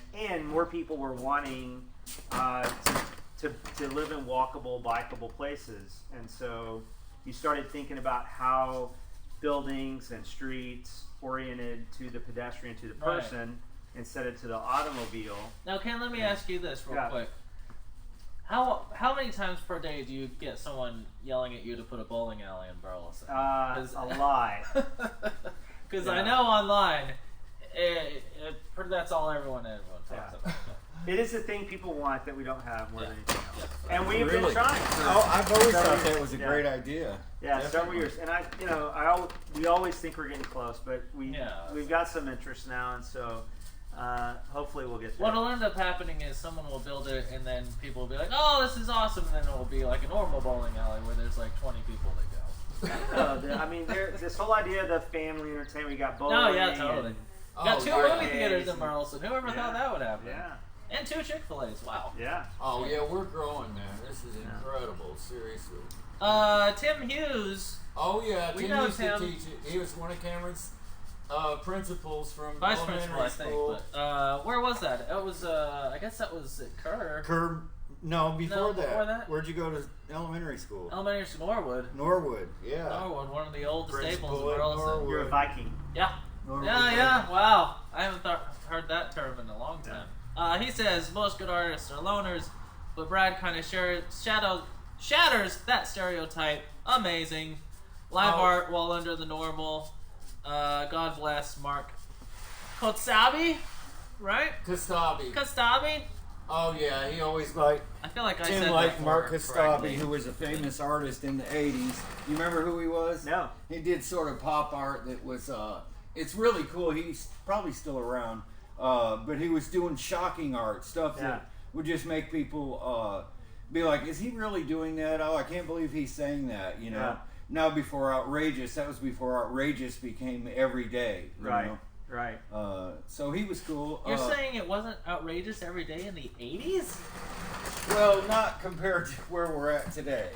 C: more people were wanting to live in walkable, bikeable places, and so you started thinking about how buildings and streets oriented to the pedestrian, to the person, and set it to the automobile.
A: Now, Ken, let me ask you this real quick. How many times per day do you get someone yelling at you to put a bowling alley in Burleson?
C: A lot.
A: Because I know online, that's all everyone talks about.
C: It is the thing people want that we don't have more than anything else. And we've been trying.
D: I've always thought that was a great idea.
C: Yeah, several years. And we always think we're getting close, but we've got some interest now, and so hopefully we'll get there.
A: What'll end up happening is someone will build it, and then people will be like, "Oh, this is awesome," and then it will be like a normal bowling alley where there's like 20 people that go.
C: I mean, this whole idea of the family entertainment, we got bowling.
A: Oh yeah, totally. Got 2 movie theaters in Burleson. Whoever thought that would happen?
C: Yeah.
A: And 2 Chick-fil-A's. Wow.
C: Yeah.
B: Oh yeah, we're growing, man. This is incredible. Seriously.
A: Tim Hughes.
B: Oh yeah,
A: we
B: Tim
A: know
B: used
A: Tim.
B: to teach it. He was one of Cameron's principals from
A: Vice
B: elementary
A: principal, I
B: school.
A: think. But where was that? It was. I guess that was at Kerr.
D: No, before
A: before that.
D: Where'd you go to elementary school?
A: Elementary school, Norwood.
D: Norwood, yeah.
A: Norwood, one of the oldest
D: Principal
A: staples in
D: at
A: Burleson.
D: Norwood.
C: You're a Viking.
A: Yeah.
D: Norwood.
A: Yeah. Wow. I haven't heard that term in a long time. He says most good artists are loners, but Brad kind of shatters that stereotype. Amazing. Live art well under the normal. God bless Mark Kostabi, right? Kostabi.
B: Oh yeah, he always
D: Like
A: I feel like I
D: Tim
A: said
D: liked
A: that
D: Mark
A: word
D: Kostabi,
A: correctly.
D: who was a famous artist in the 80s. You remember who he was?
C: No.
D: He did sort of pop art that was, it's really cool. He's probably still around. But he was doing shocking art, stuff that would just make people be like, is he really doing that? Oh, I can't believe he's saying that, you know?
C: Yeah.
D: Now before outrageous, that was before outrageous became everyday. You know?
C: Right.
D: So he was cool.
A: You're saying it wasn't outrageous every day in the 80s?
D: Well, not compared to where we're at today.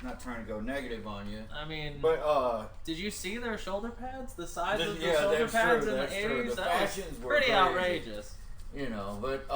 D: Not trying to go negative on you.
A: I mean,
D: but
A: did you see their shoulder pads? The size of the
D: yeah,
A: shoulder
D: that's
A: pads
D: true,
A: in the
D: that's true.
A: 80s?
D: The
A: That was
D: fashions were
A: pretty
D: crazy.
A: outrageous.
B: You know, but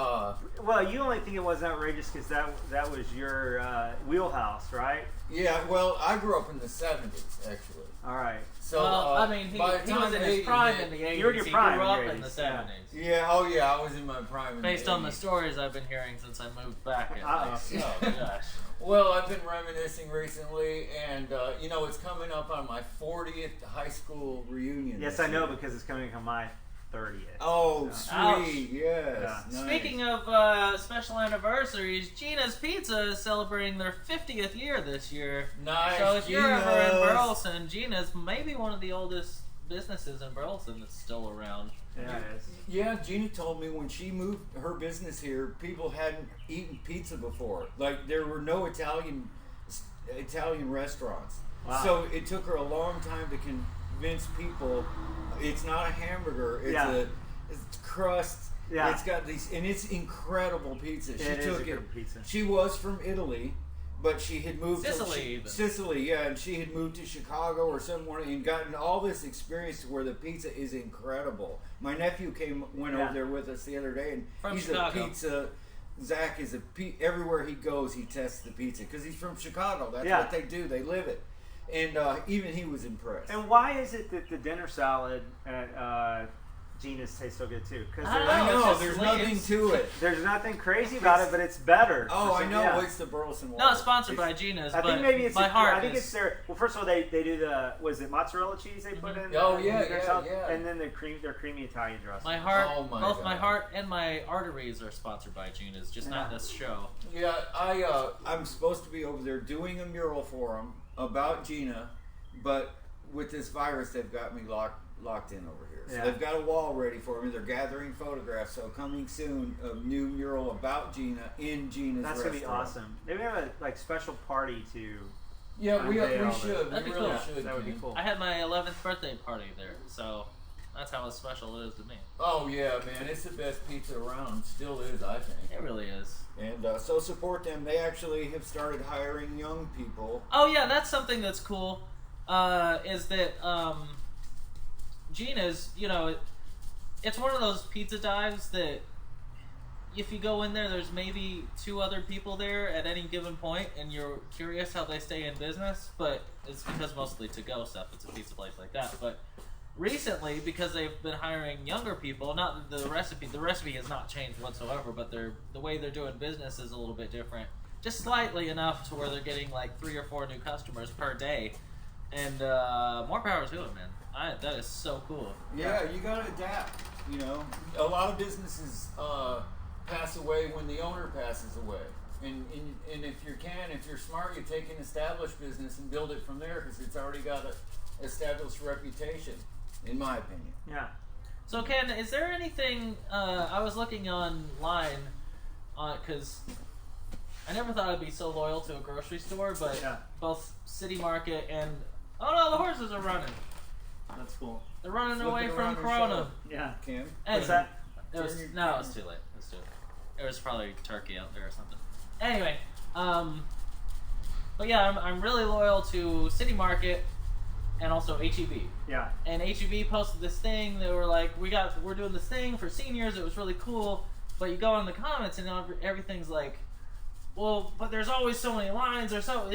C: Well, you only think it wasn't outrageous because that was your wheelhouse, right?
B: yeah. Well, I grew up in the '70s, actually.
C: All right.
B: So
A: Well, I mean, he
B: by the
A: was
B: time
A: in
B: the
A: his
B: 80s
A: prime
B: hit-
A: in the 80s.
C: You were in your
A: he
C: prime
A: grew
C: in
A: up
C: your
A: in the
C: 80s,
A: 70s.
B: Yeah. Oh yeah, I was in my prime. In
A: Based
B: the
A: on the
B: 80s.
A: stories I've been hearing since I moved back.
C: Uh-oh.
A: Oh, gosh.
B: Well, I've been reminiscing recently, and you know, it's coming up on my 40th high school reunion.
C: Yes,
B: this
C: I know
B: year.
C: because it's coming on my 30th.
D: oh,
C: So-
D: sweet, yes.
C: Yeah.
D: Nice.
A: Speaking of special anniversaries, Gina's Pizza is celebrating their 50th year this year.
B: Nice.
A: So if you're ever in
D: Gina's.
A: Burleson, Gina's maybe one of the oldest businesses in Burleson that's still around.
C: Yeah, it is.
D: Yeah, Gina told me when she moved her business here, people hadn't eaten pizza before. Like there were no Italian restaurants.
C: Wow.
D: So it took her a long time to convince people it's not a hamburger. It's crust.
C: Yeah.
D: It's got these, and it's incredible pizza. She
C: It is
D: took
C: a
D: it.
C: good pizza.
D: She was from Italy, but she had moved
A: Sicily even.
D: Sicily, yeah, and she had moved to Chicago or somewhere and gotten all this experience to where the pizza is incredible. My nephew went over there with us the other day, and
A: From
D: he's
A: Chicago.
D: a pizza. Zach is everywhere he goes, he tests the pizza because he's from Chicago. That's what they do. They live it, and even he was impressed.
C: And why is it that the dinner salad at Gina's tastes so good too? Because
A: I don't
D: I
A: know, it's
D: know
A: just
D: there's
A: leaves.
D: nothing to it.
C: there's nothing crazy about it, but it's better.
D: Oh, I know.
C: Yeah.
D: It's the Burleson water.
A: Not sponsored by Gina's,
C: I
A: but
C: think maybe it's
A: my heart
C: I think
A: is.
C: it's their. Well, first of all, they do the was it mozzarella cheese they put in?
B: Oh, yeah,
C: their
B: yeah,
C: salad?
B: yeah.
C: And then their creamy Italian dressing.
A: My heart,
B: Oh my
A: both my
B: God.
A: heart and my arteries are sponsored by Gina's, just not this show.
B: Yeah,
D: I'm supposed to be over there doing a mural for them about Gina, but with this virus, they've got me locked in over here. So
C: Yeah.
D: they've got a wall ready for me. They're gathering photographs. So coming soon, a new mural about Gina in Gina's
C: That's
D: restaurant.
C: gonna be awesome. Maybe we have a special party to.
B: yeah, we
C: Unveil
B: should.
C: it.
B: We
A: That'd be
B: really
A: cool.
B: should.
C: That would be
B: Ken.
C: cool.
A: I had my 11th birthday party there, so that's how special it is to me.
B: Oh yeah, man, it's the best pizza around. Still is, I think.
A: It really is.
D: And so support them. They actually have started hiring young people.
A: Oh yeah, that's something that's cool. Is that Gina's? You know, it's one of those pizza dives that if you go in there, there's maybe 2 other people there at any given point, and you're curious how they stay in business. But it's because mostly to-go stuff. It's a pizza place like that. But recently, because they've been hiring younger people, not the recipe has not changed whatsoever, but the way they're doing business is a little bit different, just slightly enough to where they're getting like 3 or 4 new customers per day, and more power to it, man. That is so cool.
D: Yeah, you gotta adapt. You know, a lot of businesses pass away when the owner passes away. And if you're smart, you take an established business and build it from there because it's already got an established reputation, in my opinion.
C: Yeah.
A: So Ken, is there anything, I was looking online, because I never thought I'd be so loyal to a grocery store, but both City Market and, oh no, the horses are running.
C: That's cool.
A: They're running away from Corona.
C: Yeah.
D: Kim?
C: What's that?
A: It was too late. It was probably turkey out there or something. Anyway, but yeah, I'm really loyal to City Market and also HEB.
C: Yeah.
A: And HEB posted this thing. They were like, we're doing this thing for seniors. It was really cool. But you go in the comments and everything's like, well, but there's always so many lines or so.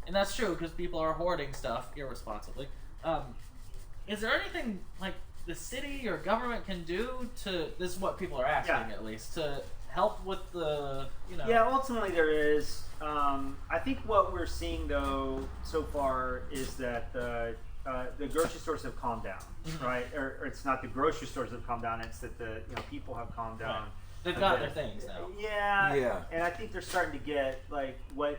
A: And that's true because people are hoarding stuff irresponsibly. Is there anything like the city or government can do to? This is what people are asking at least to help with the,
C: Yeah, ultimately there is. I think what we're seeing though so far is that the grocery stores have calmed down, right? Or it's not the grocery stores have calmed down; it's that the people have calmed down.
A: Right. They've got their things now.
C: Yeah. And I think they're starting to get like what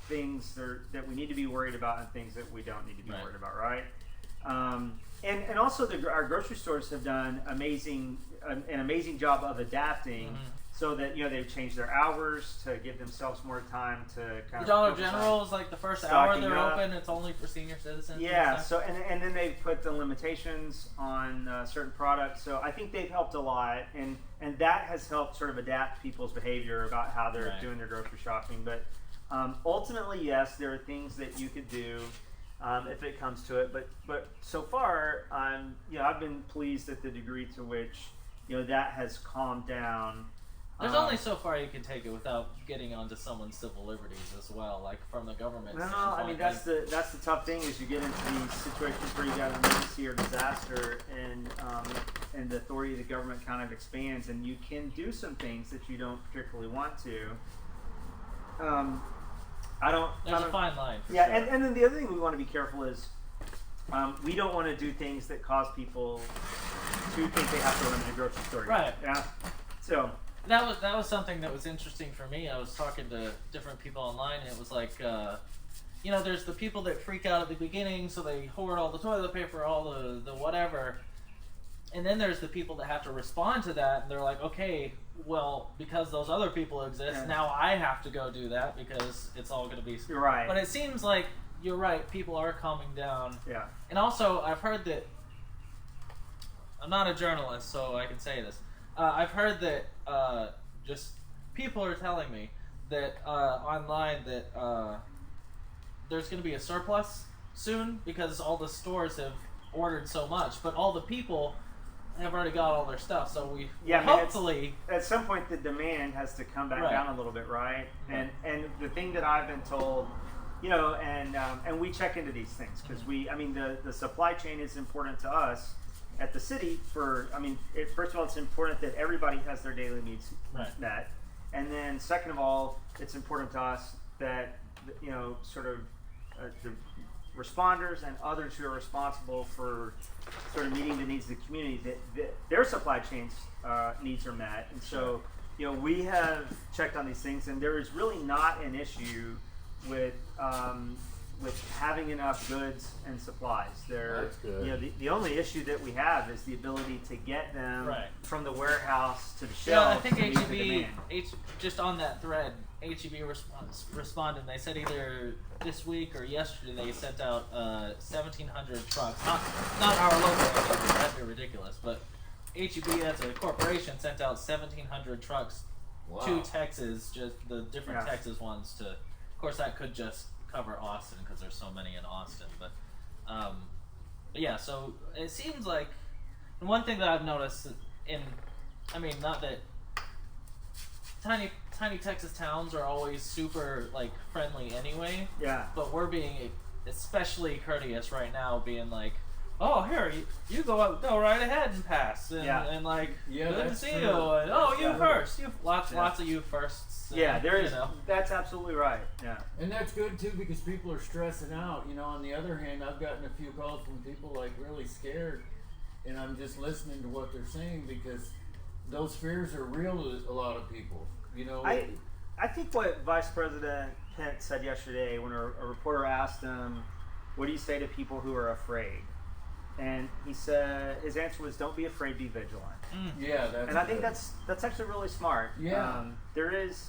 C: things that we need to be worried about and things that we don't need to be worried about, right? And also our grocery stores have done an amazing job of adapting. So that they've changed their hours to give themselves more time to kind of.
A: Dollar General is like the first hour they're open. It's only for senior citizens.
C: Yeah. So and then they've put the limitations on certain products. So I think they've helped a lot, and that has helped sort of adapt people's behavior about how they're doing their grocery shopping. But ultimately, yes, there are things that you could do if it comes to it. But so far, I've been pleased at the degree to which that has calmed down.
A: There's only so far you can take it without getting onto someone's civil liberties as well, like from the government.
C: No, I mean that's the tough thing is you get into these situations where you got an emergency or disaster, and the authority of the government kind of expands, and you can do some things that you don't particularly want to.
A: There's a fine line.
C: Sure. And then the other thing we want to be careful is we don't want to do things that cause people to think they have to run to the grocery store.
A: Right.
C: Yeah. So.
A: That was something that was interesting for me. I was talking to different people online, and it was like, there's the people that freak out at the beginning, so they hoard all the toilet paper, all the whatever, and then there's the people that have to respond to that, and they're like, okay, well, because those other people exist, now I have to go do that because it's all going to be.
C: You're right.
A: But it seems like you're right. People are calming down.
C: Yeah. And
A: also, I've heard that. I'm not a journalist, so I can say this. I've heard that just people are telling me that online that there's going to be a surplus soon because all the stores have ordered so much, but all the people have already got all their stuff. So hopefully
C: at some point the demand has to come back down a little bit, right? And the thing that I've been told, and we check into these things because the supply chain is important to us. At the city, first of all, it's important that everybody has their daily needs met, and then second of all, it's important to us that the responders and others who are responsible for sort of meeting the needs of the community that their supply chains needs are met, and so we have checked on these things, and there is really not an issue with having enough goods and supplies.
D: That's good.
C: The only issue that we have is the ability to get them from the warehouse to the shelves.
A: Yeah, I think HEB, just on that thread, HEB responded. They said either this week or yesterday they sent out 1,700 trucks. Not our local HEB, that'd be ridiculous, but HEB as a corporation sent out 1,700 trucks to Texas, just the different Texas ones to. Of course, that could just cover Austin because there's so many in Austin, but yeah. So it seems like one thing that I've noticed not that tiny Texas towns are always super like friendly anyway.
C: Yeah.
A: But we're being especially courteous right now, being like, oh, here, you go right ahead and pass, and like,
D: Yeah,
A: good to
D: that's
A: see
D: true.
A: you, and oh, you
D: That's
A: first, lots of you firsts.
C: Yeah, there is.
A: You know.
C: That's absolutely right. Yeah.
D: And that's good too because people are stressing out. You know, on the other hand, I've gotten a few calls from people like really scared, and I'm just listening to what they're saying because those fears are real to a lot of people. You know,
C: I think what Vice President Pence said yesterday when a reporter asked him, "What do you say to people who are afraid?" And he said his answer was, "Don't be afraid, be vigilant."
D: yeah, that's.
C: And I think
D: good.
C: that's actually really smart.
D: Yeah.
C: There is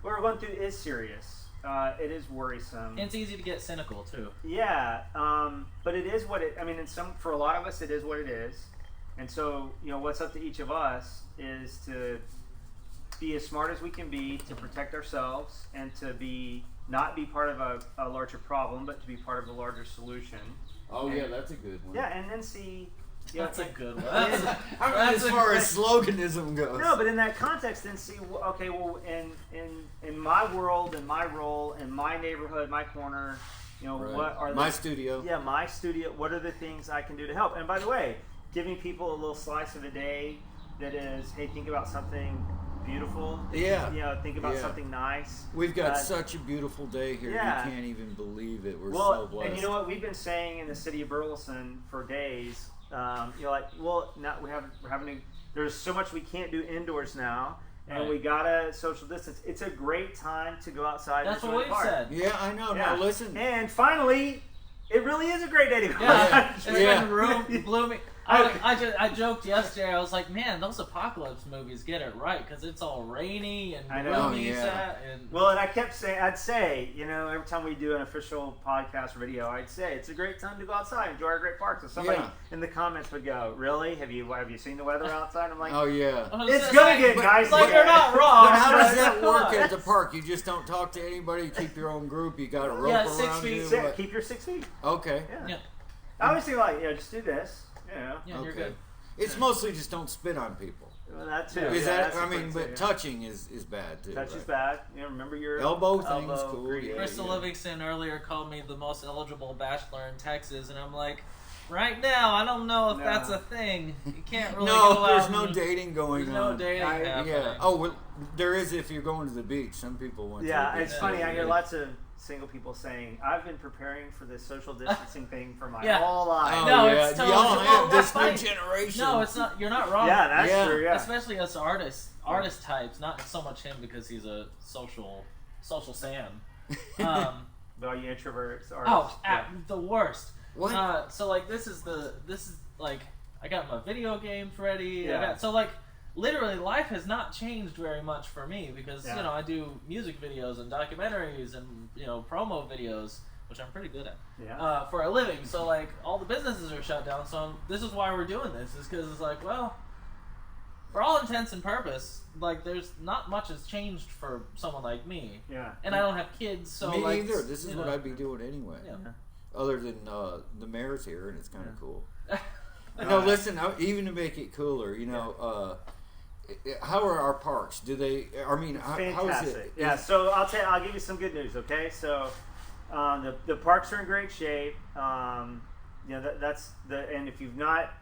C: what we're going through is serious. It is worrisome.
A: It's easy to get cynical too.
C: Yeah, but it is what it. I mean, for a lot of us, it is what it is. And so, what's up to each of us is to be as smart as we can be to protect ourselves and to not be part of a larger problem, but to be part of the larger solution.
D: Oh yeah, that's a good one.
C: Yeah, and then see.
A: That's a good one.
D: I mean, as far as sloganism goes.
C: No, but in that context, then see. Okay, well, in my world, in my role, in my neighborhood, my corner,
D: Right.
C: what are
D: my studio?
C: Yeah, my studio. What are the things I can do to help? And by the way, giving people a little slice of a day that is, hey, think about something beautiful.
D: Yeah.
C: Think about something nice.
D: We've got such a beautiful day here.
C: Yeah.
D: You can't even believe it. We're
C: Well,
D: so blessed.
C: and you know what? We've been saying in the city of Burleson for days. Now we're having to. There's so much we can't do indoors now. And
A: Right.
C: we gotta social distance. It's a great time to go outside.
A: That's
C: and
A: what
C: enjoy
A: we've
C: the park.
A: said.
D: Yeah, I know.
C: Yeah.
D: Now listen.
C: And finally, it really is a great day to go.
A: Yeah, it's
D: Yeah.
A: been gloomy. I joked yesterday. I was like, man, those apocalypse movies get it right because it's all rainy and
C: I know.
A: gloomy.
D: Oh, yeah.
A: And
C: Well, and I'd say, every time we do an official podcast or video, I'd say it's a great time to go outside, enjoy our great parks. So somebody
D: Yeah.
C: in the comments would go, "Really? Have you seen the weather outside?" I'm like,
D: Oh yeah.
A: I was
C: "It's
A: just
C: gonna
A: like,
C: get nice."
A: like you're not
D: But
A: wrong.
D: how does
A: but-
D: that work at the park? You just don't talk to anybody. You keep your own group. You got a rope
A: Yeah,
D: around
A: 6 feet.
D: you.
C: Sit, keep your 6 feet.
D: Okay.
C: Yeah.
A: Yeah.
C: I always think like, just do this.
A: Yeah, you're
D: Okay.
A: good.
D: It's mostly just don't spit on people.
C: Well, that too.
D: Is
C: Yeah,
D: that?
C: that's
D: I mean,
C: important
D: but
C: too, yeah.
D: touching is bad too.
C: Touch is
D: right?
C: bad. Remember your
D: Elbow thing's cool,
C: greeting.
D: yeah.
A: Crystal Livingston earlier called me the most eligible bachelor in Texas, and I'm like, right now, I don't know if
C: No.
A: that's a thing. You can't really
D: No,
A: go out.
D: there's no
A: and-
D: dating going
A: There's
D: on.
A: no dating happening.
D: Yeah. Oh, well, there is if you're going to the beach. Some people want.
C: Yeah,
D: to the
C: it's
D: beach.
C: funny. I hear lots of single people saying, "I've been preparing for this social distancing thing for my
A: Yeah.
C: whole life."
D: Oh,
A: No,
D: yeah.
A: it's totally-
D: Y'all
A: well,
D: have
A: that's
D: this new
A: funny.
D: generation.
A: No, it's not. You're not wrong.
C: Yeah, that's
D: Yeah.
C: true. Yeah.
A: Especially us artist types. Not so much him because he's a social Sam.
C: But are you introverts?
A: The worst.
D: What?
A: So like this is like I got my video games ready.
C: Yeah.
A: So like literally life has not changed very much for me because
C: Yeah.
A: I do music videos and documentaries and promo videos, which I'm pretty good at.
C: Yeah.
A: For a living. So like all the businesses are shut down. So this is why we're doing this is because it's like, well, for all intents and purpose, like there's not much has changed for someone like me.
C: Yeah.
A: And I don't have kids, so
D: Me
A: like
D: either. This is what I'd be doing anyway.
A: Yeah.
D: Other than the mayor's here, and it's kind of
C: Yeah.
D: cool. No, listen. Even to make it cooler, how are our parks? Do they? I mean, how is
C: Fantastic.
D: it?
C: Yeah. So I'll give you some good news. Okay. So the parks are in great shape. That's and if you've not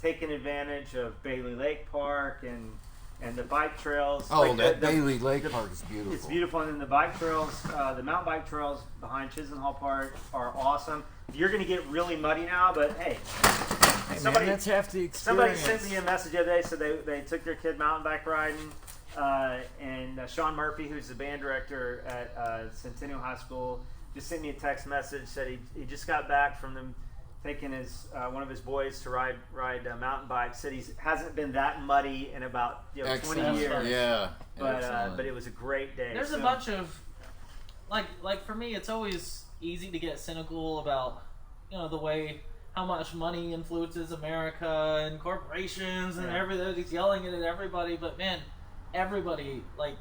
C: taken advantage of Bailey Lake Park and the bike trails.
D: Oh,
C: like
D: that
C: the-
D: Bailey Lake Park is beautiful.
C: It's beautiful, and then the bike trails, the mountain bike trails behind Chisenhall Park are awesome. You're going to get really muddy now, but hey,
D: Man, that's half the experience.
C: somebody sent me a message the other day, so they took their kid mountain bike riding, and Sean Murphy, who's the band director at Centennial High School, just sent me a text message, said he just got back from them taking one of his boys to ride mountain bike. Said he hasn't been that muddy in about 20
D: Excellent.
C: years.
D: Yeah.
C: But it was a great day.
A: There's a bunch of like for me, it's always easy to get cynical about the way how much money influences America and corporations and everybody's yelling at everybody. But man, everybody like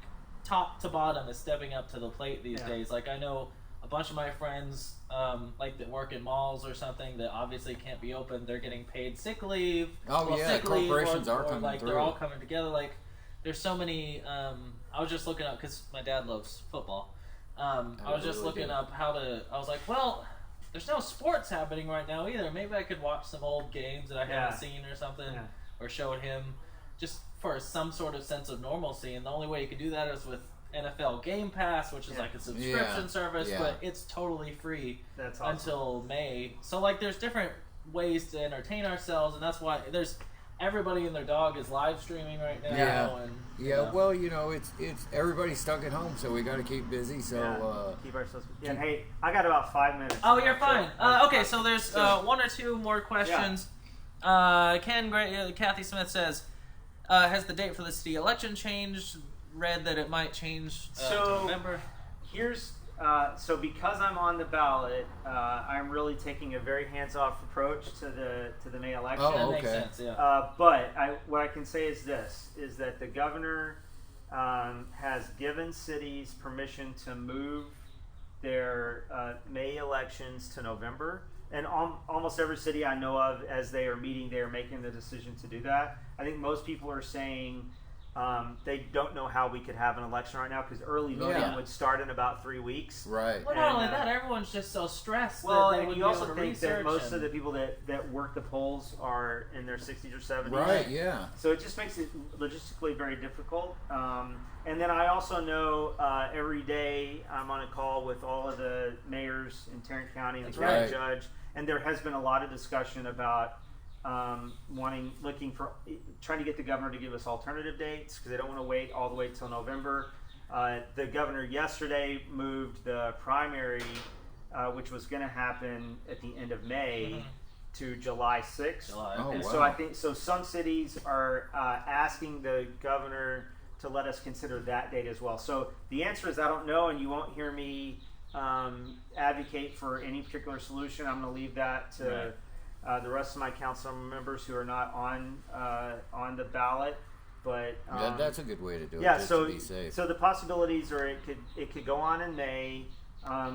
A: top to bottom is stepping up to the plate these days. Like I know a bunch of my friends that work in malls or something that obviously can't be open. They're getting paid sick leave.
D: Oh, yeah,
A: sick leave,
D: corporations are
A: or
D: coming
A: like
D: through.
A: they're all coming together. Like there's so many. I was just looking up because my dad loves football. I was just
D: really
A: looking
D: do.
A: up how to. I was like, well, there's no sports happening right now either. Maybe I could watch some old games that I haven't seen or something, or show him, just for some sort of sense of normalcy. And the only way you can do that is with NFL Game Pass, which is like a subscription service, but it's totally free until May. So like, there's different ways to entertain ourselves, and that's why there's everybody and their dog is live streaming right now.
B: Well, it's everybody's stuck at home, so we got to keep busy. So
C: keep ourselves. Hey, I got about 5 minutes.
A: Oh, you're fine. Okay, so there's one or two more questions. Kathy Smith says, has the date for the city election changed? Read that it might change to November.
C: So because I'm on the ballot, I'm really taking a very hands-off approach to the May election.
A: That makes sense, yeah.
C: But what I can say is this, is that the governor has given cities permission to move their May elections to November. And almost every city I know of, as they are meeting, they are making the decision to do that. I think most people are saying they don't know how we could have an election right now, because early voting would start in about 3 weeks.
B: Right.
A: Well, not only that, everyone's just so stressed.
C: Well,
A: that they
C: and
A: would
C: you
A: be
C: also
A: able to
C: think that most
A: research
C: of the people that work the polls are in their 60s or 70s.
B: Right, yeah.
C: So it just makes it logistically very difficult. And then I also know every day I'm on a call with all of the mayors in Tarrant County and the county judge, and there has been a lot of discussion about trying to get the governor to give us alternative dates, because they don't want to wait all the way till November. The governor yesterday moved the primary, which was going to happen at the end of May, to July 6th. So I think some cities are asking the governor to let us consider that date as well. So the answer is I don't know, and you won't hear me advocate for any particular solution. I'm going to leave that to the rest of my council members who are not on the ballot. But
B: that's a good way to do it.
C: Yeah,
B: just to be safe.
C: So the possibilities are it could go on in May.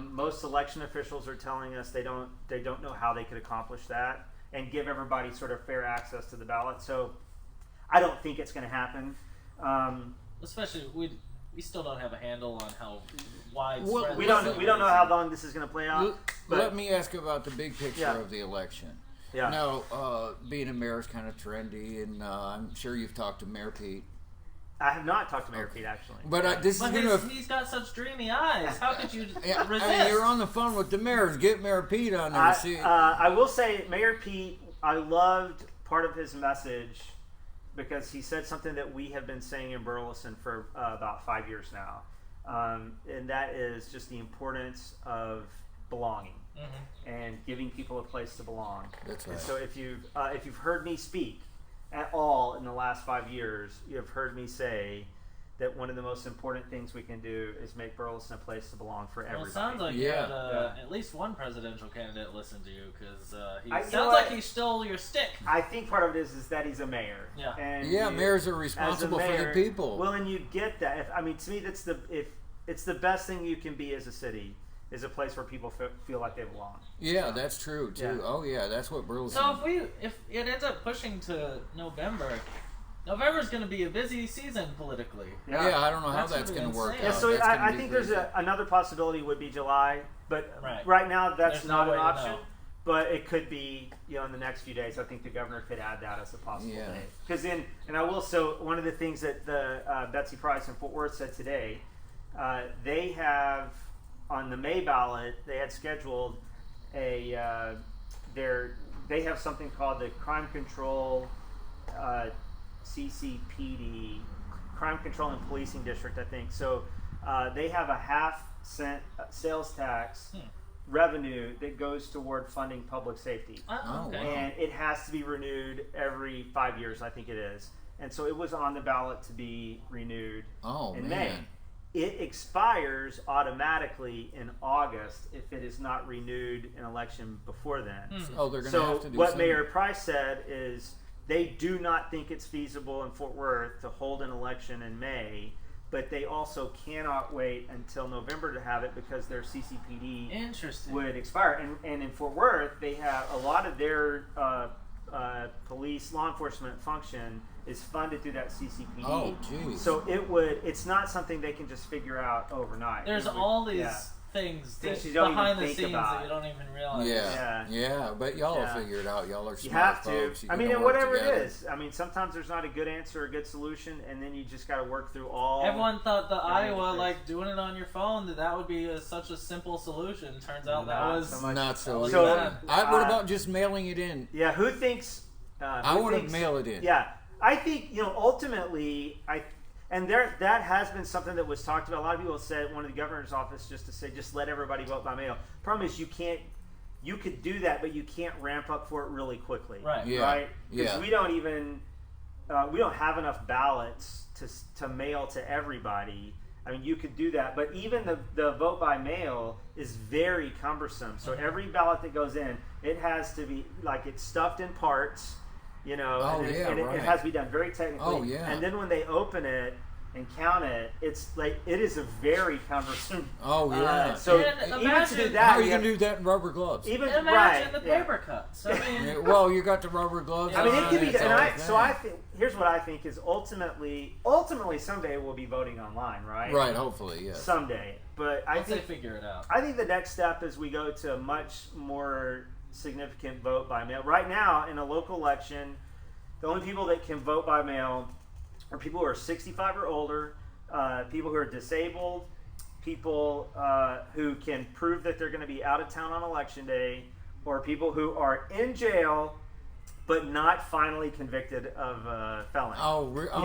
C: Most election officials are telling us they don't know how they could accomplish that and give everybody sort of fair access to the ballot. So I don't think it's going to happen.
A: Especially we still don't have a handle on how widespread.
C: Well, we don't know how long this is going to play out.
B: Let me ask about the big picture of the election.
C: Yeah.
B: Now, being a mayor is kind of trendy, and I'm sure you've talked to Mayor Pete.
C: I have not talked to Mayor Pete, actually.
B: But
A: he's got such dreamy eyes. How could you resist?
B: I mean, you're on the phone with the mayors. Get Mayor Pete on there.
C: I will say, Mayor Pete, I loved part of his message, because he said something that we have been saying in Burleson for about 5 years now, and that is just the importance of belonging and giving people a place to belong.
B: That's right.
C: And so if you've heard me speak at all in the last 5 years, you have heard me say that one of the most important things we can do is make Burleson a place to belong for everybody.
A: Well, it sounds like you had at least one presidential candidate listen to you, because he sounds like he stole your stick.
C: I think part of it is that he's a mayor.
A: Yeah.
C: And
B: mayors are responsible for the people.
C: Well, and you get that. To me, it's the best thing you can be as a city, is a place where people feel like they belong.
B: Yeah, that's true too. Yeah. Oh yeah, that's what Burleson.
A: So if it ends up pushing to November's going to be a busy season politically.
B: Yeah, I don't know how that's going to work out.
C: Yeah, so I think there's another possibility would be July, but right now there's not an option. But it could be, in the next few days. I think the governor could add that as a possible day. Because one of the things that the Betsy Price in Fort Worth said today, they have on the May ballot, they had scheduled they have something called the Crime Control CCPD, Crime Control and Policing District, I think. So they have a half-cent sales tax revenue that goes toward funding public safety.
A: Oh, okay.
C: And it has to be renewed every 5 years, I think it is. And so it was on the ballot to be renewed in May. It expires automatically in August if it is not renewed an election before then.
B: Oh, they're going to have to do
C: what
B: something.
C: Mayor Price said is they do not think it's feasible in Fort Worth to hold an election in May, but they also cannot wait until November to have it because their CCPD would expire. And in Fort Worth, they have a lot of their police law enforcement function is funded through that CCPD.
B: Oh, geez.
C: So it's not something they can just figure out overnight.
A: There's all these things
C: Things
A: that,
C: you don't
A: behind
C: even
A: the
C: think
A: scenes
C: about.
A: that you don't even realize.
D: Yeah. But y'all
C: Yeah.
D: will figure it out. Y'all are smart
C: You have to.
D: folks. You
C: I mean,
D: gotta
C: and
D: work
C: whatever
D: together.
C: it is. I mean, sometimes there's not a good answer or a good solution, and then you just got to work through all.
A: Everyone thought the
C: Yeah,
A: Iowa,
C: fix.
A: like doing it on your phone, that would be such a simple solution. Turns out that
C: Not
A: was
C: so much.
D: Not so.
A: So,
D: easy. What about just mailing it in?
C: Yeah, who thinks?
D: I
C: who
D: want to
C: thinks-
D: mail it in.
C: Yeah, I think ultimately, that has been something that was talked about. A lot of people said one of the governor's office just let everybody vote by mail. Problem is, you can't. You could do that, but you can't ramp up for it really quickly.
A: Right.
D: Yeah.
C: Right. Because
D: Yeah.
C: we don't even we don't have enough ballots to mail to everybody. I mean, you could do that, but even the vote by mail is very cumbersome. So every ballot that goes in, it has to be like it's stuffed in parts, you know,
D: Oh,
C: and,
D: yeah,
C: and it
D: right.
C: has to be done very technically.
D: Oh, yeah.
C: And then when they open it and count it, it's like it is a very cumbersome.
D: Oh yeah.
C: So
A: And
C: even to
A: imagine-
C: do
D: How
C: that,
D: are you
C: you
D: gonna
C: have,
D: do that in rubber gloves?
C: even
A: Imagine
C: right,
A: the
C: yeah.
A: paper cuts. I mean,
D: Yeah, well, you got the rubber gloves.
C: I mean, it
D: on,
C: could be.
D: it's
C: And
D: all
C: I,
D: the
C: so
D: thing.
C: I think here's what I think is ultimately someday we'll be voting online, right?
D: Right. Hopefully, yes.
C: Someday, but I
A: once they
C: think
A: figure it out.
C: I think the next step is we go to a much more significant vote by mail. Right now, in a local election, the only people that can vote by mail are people who are 65 or older, people who are disabled, people who can prove that they're going to be out of town on election day, or people who are in jail but not finally convicted of felony.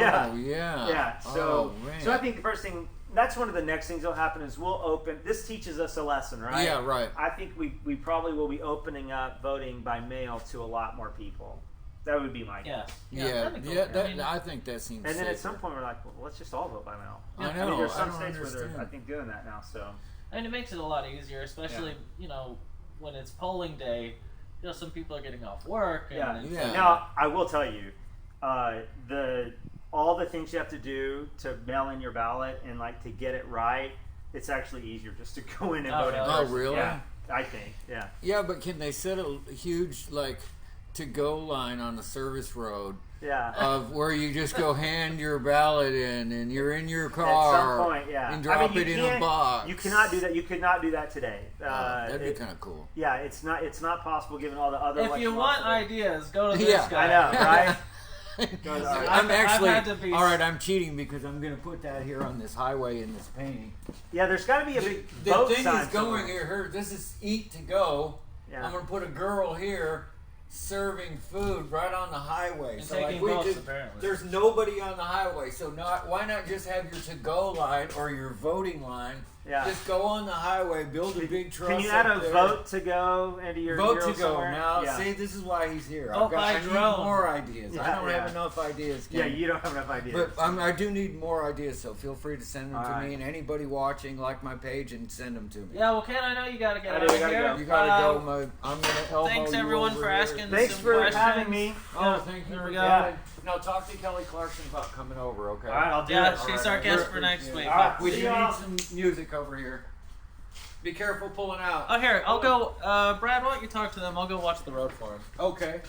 D: Yeah.
C: Yeah.
D: Oh, man.
C: So I think the first thing, that's one of the next things that'll happen is we'll open. This teaches us a lesson, right?
D: Yeah. Right.
C: I think we probably will be opening up voting by mail to a lot more people. That would be my guess.
A: Yeah.
D: Yeah.
A: that'd be cool.
D: Yeah.
A: I mean,
D: I think that seems.
C: And then at some
D: safer.
C: point we're like, well, let's just all vote by mail.
D: I
C: I
D: know.
C: mean, there's
D: I
C: some
D: don't
C: states where they're,
D: understand.
C: I think, doing that now. So
A: and it makes it a lot easier, especially when it's polling day. Some people are getting off work. And
C: yeah.
A: it's
D: Yeah.
A: like-
C: Now I will tell you, all the things you have to do to mail in your ballot and like to get it right, it's actually easier just to go in and
A: Oh,
C: vote in
A: really?
C: person.
D: Oh, really?
C: Yeah, I think. Yeah.
D: Yeah, but can they set a huge to-go line on the service road
C: Yeah.
D: of where you just go hand your ballot in and you're in your car
C: At some point, yeah.
D: and drop
C: you
D: it in a
C: can't-
D: box?
C: You cannot do that. You could not do that today.
D: That'd be kind of cool.
C: Yeah, it's not possible given all the other.
A: If you
C: election
A: want
C: laws today.
A: ideas, go to this
D: Yeah.
A: guy.
C: I know, right?
D: I'm actually
A: I've had to be-
D: all right. I'm cheating because I'm going to put that here on this highway in this painting.
C: Yeah, there's got to be a big
D: The
C: boat
D: thing
C: sign
D: is going
C: somewhere.
D: here. This is eat to go.
C: Yeah.
D: I'm going to put a girl here serving food right on the highway.
A: And
D: So
A: taking
D: we
A: votes,
D: just,
A: apparently.
D: there's nobody on the highway. So why not just have your to-go line or your voting line?
C: Yeah.
D: Just go on the highway, build a big truss.
C: Can you add
D: up
C: a
D: there.
C: vote to go into your
D: Vote
C: mural
D: to go
C: somewhere?
D: now.
C: Yeah.
D: See, this is why he's here.
A: Vote by
D: I need
A: drone.
D: more ideas. I
C: Yeah,
D: don't
C: yeah.
D: have enough ideas.
C: Yeah,
D: Ken.
C: you don't have enough ideas.
D: But I do need more ideas, so feel free to send them
C: All
D: to
C: right.
D: me. And anybody watching, like my page and send them to me.
A: Yeah, well, Ken, I know you gotta get
C: I
A: out
C: do,
A: of
C: we gotta
A: here.
C: go.
D: You gotta go. I'm gonna elbow
A: Thanks
D: you
A: everyone
D: over
A: for
D: here.
A: asking.
C: Thanks
A: some
C: for
A: questions.
C: having me.
D: Oh, thank you
A: There
D: for
A: we go.
D: coming. Now talk to Kelly Clarkson about coming over, okay?
C: All right, I'll do
A: Yeah,
C: it.
A: she's
C: All
A: our
C: right.
A: guest for next week.
C: All right.
D: We
C: See
D: do
C: y'all.
D: need some music over here. Be careful pulling out.
A: Oh, here, I'll go. Brad, why don't you talk to them? I'll go watch the road for him.
D: Okay.